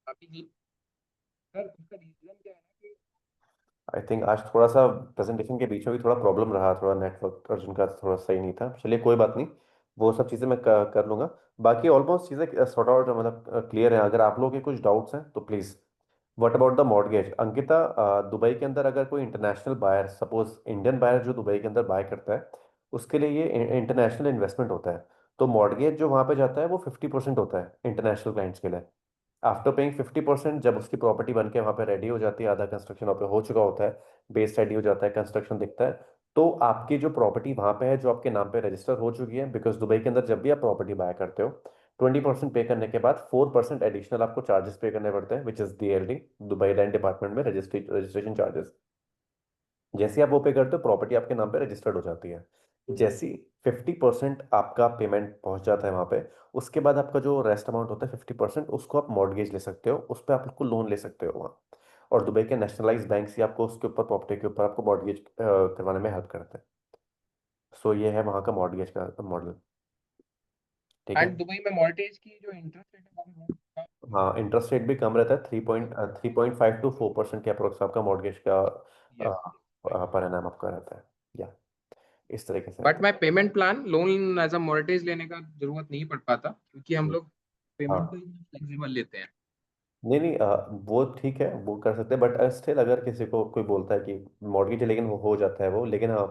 अभी सर उसका रीजन क्या है ना कि आई थिंक आज थोड़ा सा प्रेजेंटेशन के बीच में भी थोड़ा प्रॉब्लम रहा, थोड़ा नेटवर्क अर्जुन का थोड़ा सही नहीं था। चलिए कोई बात नहीं, वो सब चीज़ें मैं कर लूँगा। बाकी ऑलमोस्ट चीज़ें सॉर्ट आउट, मतलब क्लियर हैं। अगर आप लोगों के कुछ डाउट्स हैं तो please. What about the mortgage Ankita? Dubai के अंदर अगर कोई international buyer, suppose Indian buyer जो दुबई के अंदर बाय करता है, उसके लिए ये इंटरनेशनल इन्वेस्टमेंट होता है। तो मॉर्गेज जो वहाँ पे जाता है वो 50% होता है इंटरनेशनल क्लाइंट्स के लिए। आफ्टर पेइंग 50%, जब उसकी प्रॉपर्टी बन के वहाँ पे रेडी हो जाती है, आधा कंस्ट्रक्शन वहाँ पे हो चुका होता है, बेस रेडी हो जाता है, कंस्ट्रक्शन दिखता है, तो आपकी जो प्रॉपर्टी वहाँ पे है जो आपके नाम पे रजिस्टर हो चुकी है, बिकॉज दुबई के अंदर जब भी आप प्रॉपर्टी बाय करते हो 20% पे करने के बाद 4% एडिशनल आपको चार्जेस पे करने पड़ते हैं, which is DLD, Dubai land department में रजिस्ट्रेशन चार्जेस। जैसे ही आप वो पे करते हो प्रॉपर्टी आपके नाम पे रजिस्टर्ड हो जाती है। जैसे 50% आपका पेमेंट पहुंच जाता है वहां पे, उसके बाद आपका जो रेस्ट अमाउंट होता है 50%, उसको आप मॉर्गेज ले सकते हो, उस पर आप उसको लोन ले सकते हो वहाँ। और दुबई के नेशनलाइज बैंक से आपको उसके ऊपर प्रॉपर्टी के ऊपर आपको मॉर्गेज करवाने में हेल्प करते हैं। सो ये है वहाँ का मॉर्गेज का मॉडल। ठीक है। एंड दुबई में मॉर्गेज की जो इंटरेस्ट रेट है वो भी बहुत हाँ, इंटरेस्ट रेट भी कम रहता है, 3.5 to 4% के अप्रोक्स आपका मॉर्गेज का यस। पर एनम आपका रहता है। या इस तरीके से बट रहता मैं payment plan loan as a mortgage लेने का जरूरत नहीं पड़ पाता क्योंकि हम है। लोग पेमेंट को हाँ, फ्लेक्सिबल लेते हैं। नहीं नहीं, वो ठीक है, वो कर सकते हैं, बट स्टिल अगर किसी को कोई बोलता है कि मॉर्गेज, लेकिन हो जाता है वो, लेकिन हाँ,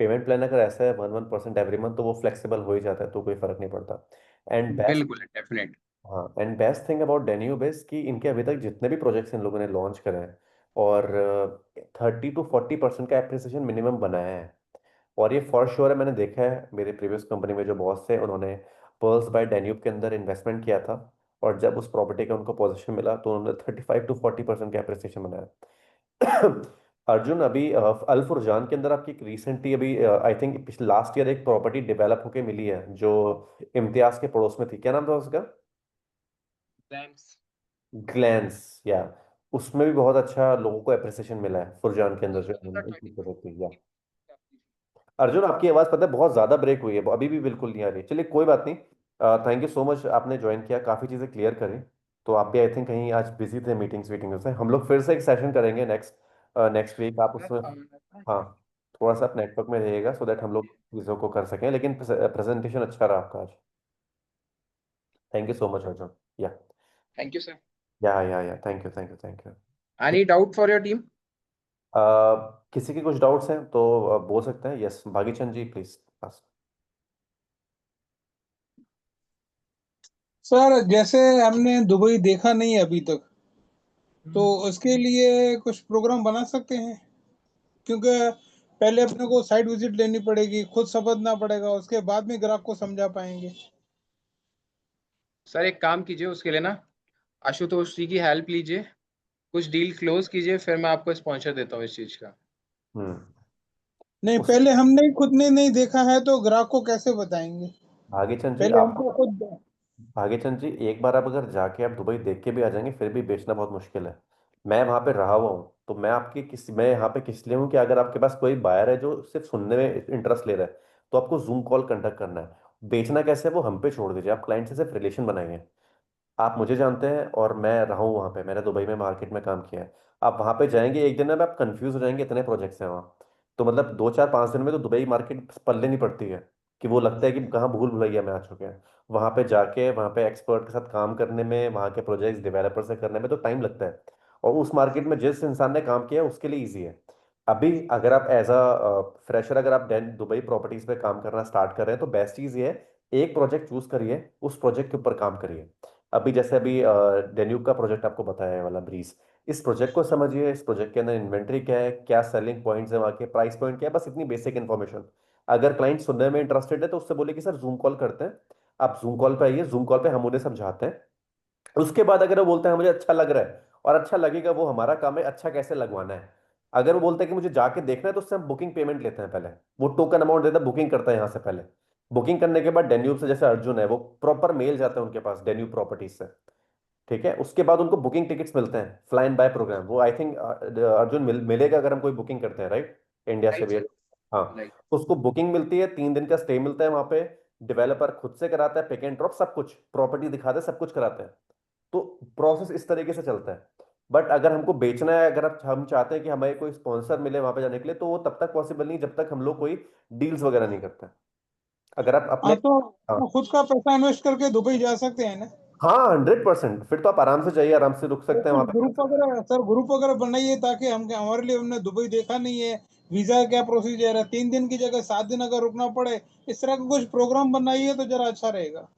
पेमेंट प्लान अगर ऐसा है 1% एवरी मंथ, तो वो फ्लेक्सिबल हो ही जाता है, तो कोई फर्क नहीं पड़ता। एंड बेस्ट, बिल्कुल डेफिनेट। हाँ, and best thing about Danube is कि इनके अभी तक जितने भी प्रोजेक्ट्स इन लोगों ने लॉन्च करे हैं, और 30 to 40% का एप्रिसिएशन मिनिमम बनाया है। और ये फॉर श्योर है, मैंने देखा है मेरे प्रीवियस कंपनी में जो बॉस थे उन्होंने पर्ल्स बाय Danube के अंदर इन्वेस्टमेंट किया था, और जब उस प्रॉपर्टी का उनको पोजीशन मिला तो उन्होंने 35 to 40% का एप्रिसिएशन बनाया। अर्जुन, अभी अल फुरजान के अंदर आपकी रिसेंटली अभी आई थिंक पिछले लास्ट ईयर एक प्रॉपर्टी डेवलप होके मिली है जो इम्तियाज के पड़ोस में थी, क्या नाम था उसका? थैंक्स। ग्लैंस, या उसमें भी बहुत अच्छा लोगों को एप्रिसिएशन मिला है फुरजान के अंदर उसमें तो सर 20 जो। अर्जुन, आपकी आवाज पता है बहुत ज्यादा ब्रेक हुई है, अभी भी बिल्कुल नहीं आ रही। चलिए कोई बात नहीं। थैंक यू सो मच, आपने ज्वाइन किया, काफी चीजें क्लियर करी। तो आप भी आई थिंक कहीं आज बिजी थे मीटिंग्स वीटिंग्स से, हम लोग फिर से एक सेशन करेंगे नेक्स्ट नेक्स्ट वीक, आप उसमें। हाँ, थोड़ा सा आप नेटवर्क में रहिएगा सो दैट हम लोग चीज़ों को कर सकें, लेकिन प्रेजेंटेशन अच्छा रहा आपका आज। Thank you so much Arjun. Yeah thank you sir. Yeah thank you thank you thank you. Any doubt for your team? किसी के कुछ डाउट्स हैं तो बोल सकते हैं। Yes, Bhagichand ji please. Sir जैसे हमने दुबई देखा नहीं है अभी तक, तो उसके लिए कुछ प्रोग्राम बना सकते हैं, क्योंकि पहले अपने को साइट विजिट लेनी पड़ेगी, खुद समझना पड़ेगा, उसके बाद में ग्राहक को समझा पाएंगे। सर एक काम कीजिए उसके लिए ना, आशुतोष जी की हेल्प लीजिए, कुछ डील क्लोज कीजिए, फिर मैं आपको स्पॉन्सर देता हूँ इस चीज का। हम्म। नहीं, उस पहले हमने खुद ने नहीं देखा है तो ग्राहक को कैसे बताएंगे? भागीचंद जी पहले आप हमको खुद। भागीचंद जी, एक बार आप अगर जाके आप दुबई देख के भी आ जाएंगे फिर भी बेचना बहुत मुश्किल है। मैं वहां पे रहा हुआ हूँ, तो मैं यहाँ पे किस लिए हूँ कि अगर आपके पास कोई बायर है जो सिर्फ सुनने में इंटरेस्ट ले रहा है, तो आपको जूम कॉल कंडक्ट करना है। बेचना कैसे है वो हम पे छोड़ दीजिए, आप क्लाइंट से सिर्फ रिलेशन बनाइए। आप मुझे जानते हैं और मैं रहा हूँ वहाँ पे, मैंने दुबई में मार्केट में काम किया है। आप वहाँ पे जाएंगे एक दिन में आप कंफ्यूज हो जाएंगे, इतने प्रोजेक्ट्स हैं वहाँ। तो मतलब 2 4 5 दिन में तो दुबई मार्केट पल्ले नहीं पड़ती है, कि वो लगता है कि कहाँ भूल भुलैया में आ चुके हैं। वहाँ पे जाके वहाँ पे एक्सपर्ट के साथ काम करने में, वहाँ के प्रोजेक्ट्स डेवलपर से करने में तो टाइम लगता है, और उस मार्केट में जिस इंसान ने काम किया है उसके लिए ईजी है। अभी अगर आप एज अ फ्रेशर अगर आप दुबई प्रॉपर्टीज पे काम करना स्टार्ट कर रहे हैं तो बेस्ट चीज ये है, एक प्रोजेक्ट चूज करिए, उस प्रोजेक्ट के ऊपर काम करिए। अभी जैसे अभी डेन्यूब का प्रोजेक्ट आपको बताया है वाला ब्रीज, इस प्रोजेक्ट को समझिए, इस प्रोजेक्ट के अंदर इन्वेंट्री क्या है, क्या सेलिंग पॉइंट्स है, वहाँ के प्राइस पॉइंट क्या है, बस इतनी बेसिक इन्फॉर्मेशन। अगर क्लाइंट सुनने में इंटरेस्टेड है तो उससे बोले कि सर जूम कॉल करते हैं, आप जूम कॉल पे आइए, जूम कॉल पे हम उन्हें समझाते हैं। उसके बाद अगर वो बोलते हैं मुझे अच्छा लग रहा है और अच्छा लगेगा, वो हमारा काम है अच्छा कैसे लगवाना है। अगर वो बोलते हैं कि मुझे जाके देखना है तो उससे हम बुकिंग पेमेंट लेते हैं पहले, वो टोकन अमाउंट देता है, बुकिंग करता है यहाँ से पहले। बुकिंग करने के बाद डेन्यूब से जैसे अर्जुन है वो प्रॉपर मेल जाता है उनके पास डेन्यूब प्रॉपर्टीज से, ठीक है। उसके बाद उनको बुकिंग टिकट्स मिलते हैं, फ्लाई एंड बाय प्रोग्राम, वो आई थिंक अर्जुन मिलेगा अगर हम कोई बुकिंग करते हैं, राइट, इंडिया से राइट भी। सर। हाँ, राइट। तो उसको बुकिंग मिलती है, 3 दिन का स्टे मिलता है वहां पे, डेवलपर खुद से कराता है, पिक एंड ड्रॉप सब कुछ, प्रॉपर्टी दिखाता है, सब कुछ कराता है। तो प्रोसेस इस तरीके से चलता है। बट अगर हमको बेचना है, अगर हम चाहते हैं कि हमें कोई स्पॉन्सर मिले वहां पे जाने के लिए, तो वो तब तक पॉसिबल नहीं जब तक हम लोग कोई डील्स वगैरह नहीं करते। अगर आप अपने, हाँ तो हाँ, तो खुद का पैसा इन्वेस्ट करके दुबई जा सकते हैं ना। हाँ 100%, फिर तो आप आराम से जाइए, आराम से रुक तो सकते हैं कुछ वहां ग्रुप पे। वगैरह सर, ग्रुप वगैरह बनाइए ताकि हम, हमारे लिए, हमने दुबई देखा नहीं है, वीजा का क्या प्रोसीजर है, 3 दिन की जगह 7 दिन अगर रुकना पड़े, इस तरह का कुछ प्रोग्राम बनाइए तो जरा अच्छा रहेगा।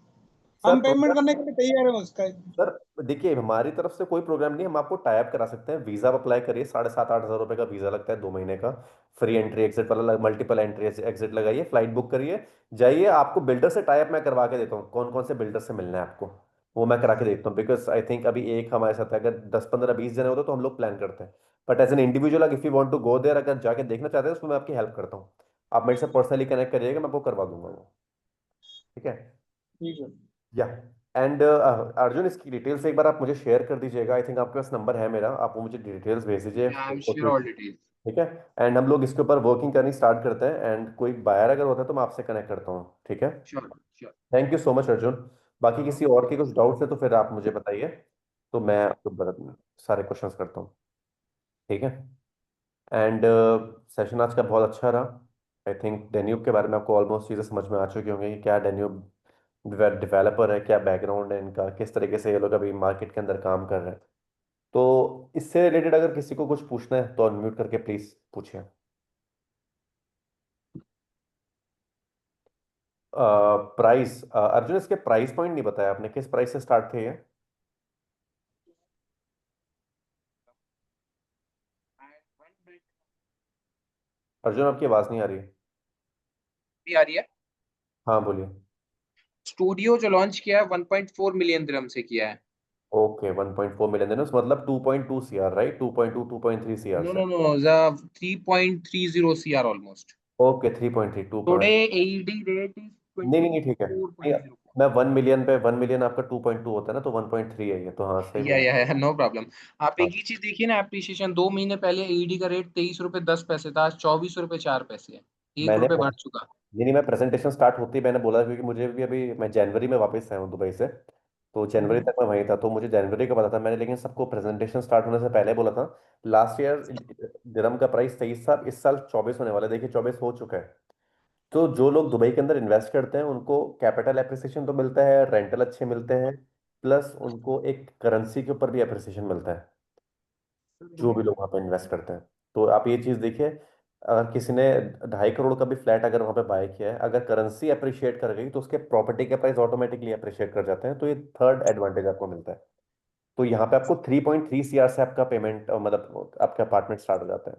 सर हम पेमेंट करने के लिए तैयार हैं उसका। सर देखिए, हमारी तरफ से कोई प्रोग्राम नहीं, हम आपको टाई अप करा सकते हैं। वीजा अप्लाई करिए, 7,500-8,000 रुपए का वीजा लगता है 2 महीने का, फ्री एंट्री एग्जिट वाला, मल्टीपल एंट्री एग्जिट लगाइए, फ्लाइट बुक करिए, जाइए। आपको बिल्डर से टाई अप मैं करवा के देता हूँ, कौन कौन से बिल्डर से मिलना है आपको, वो मैं करा के देता हूँ। बिकॉज आई थिंक अभी एक हमारे साथ है, अगर 10, 15, 20 जने होते तो हम लोग प्लान करते हैं। But as an individual if you want to go there, अगर जाके देखना चाहते हैं, उसमें मैं आपकी हेल्प करता हूँ। आप मेरे से पर्सनली कनेक्ट करिएगा, मैं आपको करवा दूंगा वो, ठीक है। ठीक है। या एंड अर्जुन, इसकी डिटेल्स एक बार आप मुझे शेयर कर दीजिएगा, आई थिंक आपके पास नंबर है मेरा, आप वो मुझे डिटेल्स भेज दीजिए, आई एम फोटो श्योर की, ऑल डिटेल्स। ठीक है। एंड हम लोग इसके ऊपर वर्किंग करनी स्टार्ट करते हैं, एंड कोई बायर अगर होता है तो मैं आपसे कनेक्ट करता हूँ, ठीक है। Sure sure. Thank you so much Arjun. बाकी किसी और के कुछ डाउट्स है तो फिर आप मुझे बताइए, तो मैं आपको सारे क्वेश्चंस करता हूँ, ठीक है। एंड सेशन आज का बहुत अच्छा रहा। आई थिंक डेन्यूब के बारे में आपको ऑलमोस्ट चीज़ें समझ में आ चुकी होंगी कि क्या डेन्यूब डेवलपर है, क्या बैकग्राउंड है इनका, किस तरीके से ये लोग अभी मार्केट के अंदर काम कर रहे हैं। तो इससे रिलेटेड अगर किसी को कुछ पूछना है तो अनम्यूट करके प्लीज पूछिए। प्राइस, अर्जुन इसके प्राइस पॉइंट नहीं बताया आपने, किस प्राइस से स्टार्ट थे ये? अर्जुन आपकी आवाज नहीं आ रही। भी आ रही है। हाँ बोलिए। स्टूडियो जो लॉन्च किया है 1.4 मिलियन दिरहम से किया है। ओके, 1.4 मिलियन देना मतलब 2.2 सीआर, राइट, 2.2 2.3 सीआर नो से। No no, 3.30 CR almost. Okay, 3.3 2 today point AED rate is नहीं नहीं नहीं, ठीक है, नहीं, 24.0। मैं 1 मिलियन पे, 1 मिलियन आपका 2.2 होता है ना, तो 1.3 है ये, तो हाँ सही बोल। या नो प्रॉब्लम। आप हाँ, एक ही चीज देखिए ना, एप्रिसिएशन 2 महीने पहले AED का रेट 23 रुपए 10 पैसे था, आज 24 रुपए 4 पैसे है। एक मैंने रुपए बढ़ चुका। नहीं नहीं, मैं प्रेजेंटेशन स्टार्ट होती ही मैंने बोला, क्योंकि मुझे भी अभी, मैं जनवरी में वापस आया हूँ दुबई से, तो जनवरी हम्म। तक मैं वहीं था, तो मुझे जनवरी का पता था मैंने, लेकिन सबको प्रेजेंटेशन स्टार्ट होने से पहले बोला था। लास्ट ईयर दिरहम का प्राइस 23 था, इस साल 24 होने वाला है, देखिए 24 हो चुका है। तो जो लोग दुबई के अंदर इन्वेस्ट करते हैं उनको कैपिटल एप्रिसिएशन तो मिलता है, रेंटल अच्छे मिलते हैं, प्लस उनको एक करेंसी के ऊपर भी एप्रिसिएशन मिलता है, जो भी लोग वहाँ पे इन्वेस्ट करते हैं। तो आप ये चीज़ देखिए, अगर किसी ने 2.5 करोड़ का भी फ्लैट अगर वहाँ पे बाय किया है, अगर करेंसी अप्रिशिएट कर गई तो उसके प्रॉपर्टी के प्राइस ऑटोमेटिकली अप्रिशिएट कर जाते हैं, तो ये थर्ड एडवांटेज आपको मिलता है। तो यहाँ पे आपको 3.3 सीआर से आपका पेमेंट, मतलब आपका अपार्टमेंट स्टार्ट हो जाता है।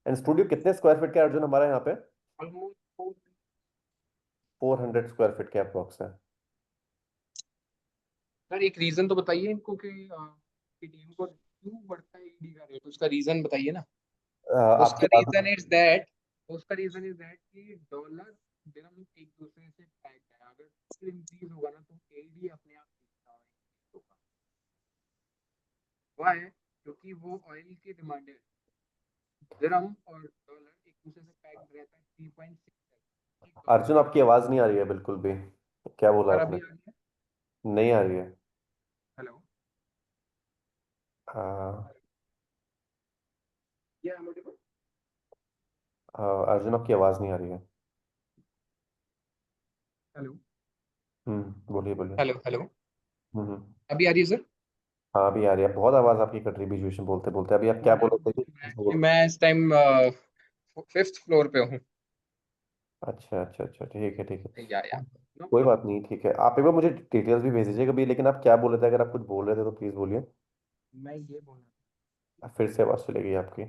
एंड स्टूडियो कितने स्क्वायर फीट का है अर्जुन हमारा यहाँ पे? ऑलमोस्ट 400 स्क्वायर फीट के अप्रोक्स है। सर एक रीजन तो बताइए इनको कि टीम को क्यों बढ़ता है AED का रेट, उसका रीजन बताइए ना। उसका आपकी बात, रीजन इज दैट उसका रीजन इज दैट कि डॉलर दिरहम एक दूसरे से पैक है, अगर इंक्रीज होगा ना तो AED अपने आप increase होगा। वह है क्योंकि वो ऑयल की डिमांड है। दिरहम और डॉलर एक दूसरे से पैक रहता है 3.6। अर्जुन आपकी आवाज नहीं आ रही है बिल्कुल भी, क्या बोला सर आपने? अभी आ गया। नहीं आ रही है। हेलो। हाँ, या ऑडिबल। अर्जुन आपकी आवाज नहीं आ रही है। हेलो बोलिए बोलिए। Hello hello. हम्म। अभी आ रही है सर। हाँ अभी आ रही है, बहुत आवाज आपकी कट रही बीच बीच में बोलते बोलते, अभी आप क्या बोल रहे थे कि मैं इस टाइम 5th फ्लोर पे हूँ। अच्छा अच्छा अच्छा, ठीक है ठीक है। या नो कोई प्रॉब्लम। बात नहीं, ठीक है। आप एक बार मुझे डिटेल्स भी भेज दीजिएगा भी, लेकिन आप क्या बोल रहे थे? अगर आप कुछ बोल रहे थे तो प्लीज बोलिए। मैं ये बोल फिर से आवाज चली गई आपकी।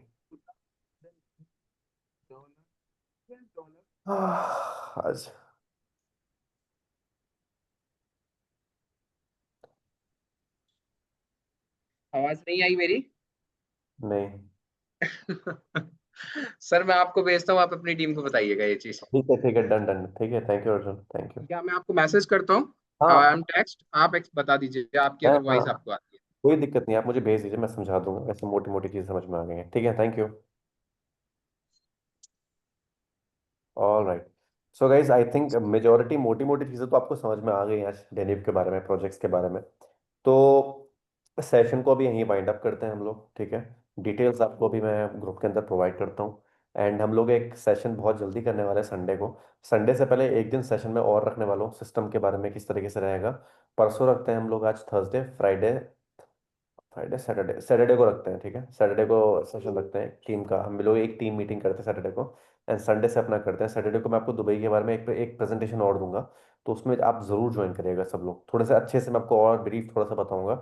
आज आवाज नहीं आई मेरी? नहीं। सर मैं आपको भेजता हूँ, आप अपनी टीम को बताइएगा ये चीज। ठीक है, डन डन, ठीक है। Thank you Arjun, thank you. या मैं आपको मैसेज करता हूँ, हाँ आई एम टेक्स्ट, आप बता दीजिए आपकी हाँ अगर हाँ, वॉइस आपको आती है। कोई दिक्कत नहीं, आप मुझे भेज दीजिए, मैं समझा दूंगा। वैसे मोटी मोटी चीज़ समझ में आ गई है, ठीक है। Thank you. All right. So guys, I think majority मोटी मोटी चीज़ें तो आपको समझ में आ गई हैं आज डेनिव के बारे में, प्रोजेक्ट्स के बारे में। तो सेशन को अभी यहीं वाइंड अप करते हैं हम लोग, ठीक है। डिटेल्स आपको अभी मैं ग्रुप के अंदर प्रोवाइड करता हूँ। एंड हम लोग एक सेशन बहुत जल्दी करने वाले हैं संडे को। संडे से पहले एक दिन सेशन में और रखने वाला हूँ, सिस्टम के बारे में किस तरीके से रहेगा। परसों रखते हैं हम लोग, आज थर्सडे, फ्राइडे सैटरडे को रखते हैं, ठीक है। सैटरडे को सेशन रखते हैं टीम का, हम लोग एक टीम मीटिंग करते हैं सैटरडे को। एंड संडे से अपना करते हैं। सैटरडे को मैं आपको दुबई के बारे में एक प्रेजेंटेशन और दूंगा, तो उसमें आप जरूर ज्वाइन करिएगा सब लोग। थोड़े से अच्छे से मैं आपको और ब्रीफ थोड़ा सा बताऊंगा,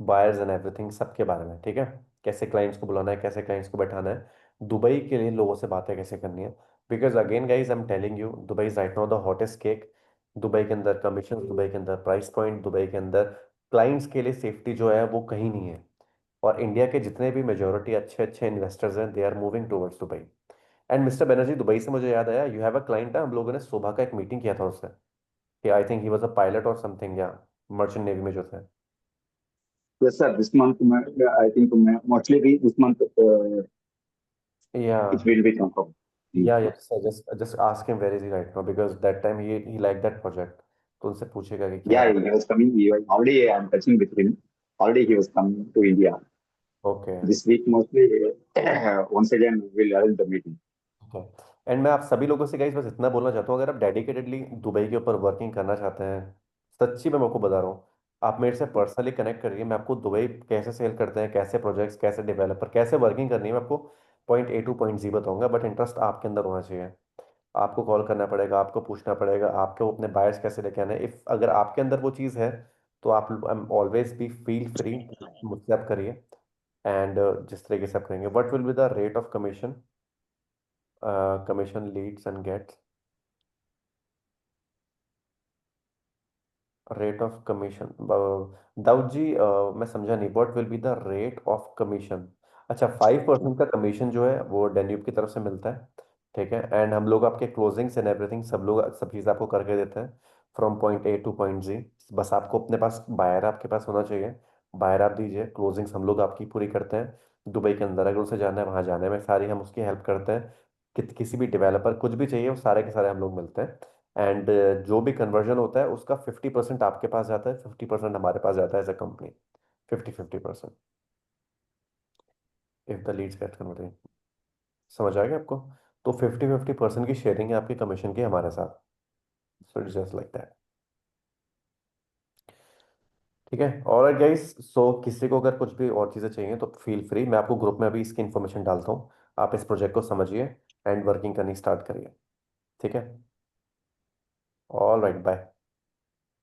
बायर्स एंड एवरीथिंग सबके बारे में, ठीक है। कैसे क्लाइंट्स को बुलाना है, कैसे क्लाइंट्स को बैठाना है, दुबई के लिए लोगों से बातें कैसे करनी है। Because again guys, I am telling you, Dubai is right now the hottest cake. Dubai के अंदर कमीशन, दुबई के अंदर प्राइस पॉइंट, दुबई के अंदर क्लाइंट्स के लिए सेफ्टी जो है वो कहीं नहीं है। और इंडिया के जितने भी मेजोरिटी अच्छे अच्छे इन्वेस्टर्स हैं, they are moving towards Dubai. And mister Banerjee, Dubai से मुझे याद आया, यू हैव अ क्लाइंट। हम लोगों ने सुबह का एक मीटिंग किया था उससे, कि I think he was a pilot और समथिंग, या मर्चेंट नेवी में जो थे। Yes, sir. This month, I think mostly this month या it will be confirmed. या yes, just ask him where is he right now, because that time he like that project. तो उनसे पूछेगा कि क्या Yeah, है। he was coming. He was already. I am touching with him. Already he was coming to India okay this week. Mostly, once again we will arrange the meeting. And मैं आप सभी लोगों से गाइस बस इतना बोलना चाहता हूँ, अगर आप डेडिकेटेडली दुबई के ऊपर वर्किंग करना चाहते हैं, सच्ची मैं आपको बता रहा हूँ, आप मेरे से पर्सनली कनेक्ट करिए। मैं आपको दुबई कैसे सेल करते हैं, कैसे प्रोजेक्ट्स, कैसे डेवलपर, कैसे वर्किंग करनी है, मैं आपको पॉइंट ए टू पॉइंट जी बताऊंगा। बट इंटरेस्ट आपके अंदर होना चाहिए। आपको कॉल करना पड़ेगा, आपको पूछना पड़ेगा, आपको अपने बायर्स कैसे लेके आना है। इफ अगर आपके अंदर वो चीज़ है, तो आप ऑलवेज बी फील फ्री, मुझसे आप करिए। एंड जिस तरीके से आप करेंगे, what will be the rate of commission, commission leads and gets, rate of commission. Dawood ji, मैं समझा नहीं, what will be the rate of commission? अच्छा, 5% का कमीशन जो है वो डेन्यूब की तरफ से मिलता है, ठीक है। एंड हम लोग आपके क्लोजिंग्स एंड एवरीथिंग सब लोग सब चीज़ आपको करके देते हैं, from point A to point G. बस आपको अपने पास बायर आपके पास होना चाहिए, बायर आप दीजिए, क्लोजिंग्स हम लोग आपकी पूरी करते हैं। दुबई के अंदर अगर उसे जाना है, वहाँ जाने में सारी हम उसकी हेल्प करते हैं। किसी भी डेवलपर कुछ भी चाहिए, वो सारे के सारे हम लोग मिलते हैं। एंड जो भी कन्वर्जन होता है उसका 50% आपके पास जाता है, 50% हमारे पास जाता है as a company. 50-50% if the leads get converted. समझ आ गया आपको? तो 50-50% की शेयरिंग है आपके कमीशन की हमारे साथ। So it's just like that, ठीक है। ऑलराइट गाइस, सो किसी को अगर कुछ भी और चीज़ें चाहिए तो फील फ्री, मैं आपको ग्रुप में अभी इसकी इन्फॉर्मेशन डालता हूँ। आप इस प्रोजेक्ट को समझिए एंड वर्किंग करनी स्टार्ट करिए, ठीक है। All right, bye.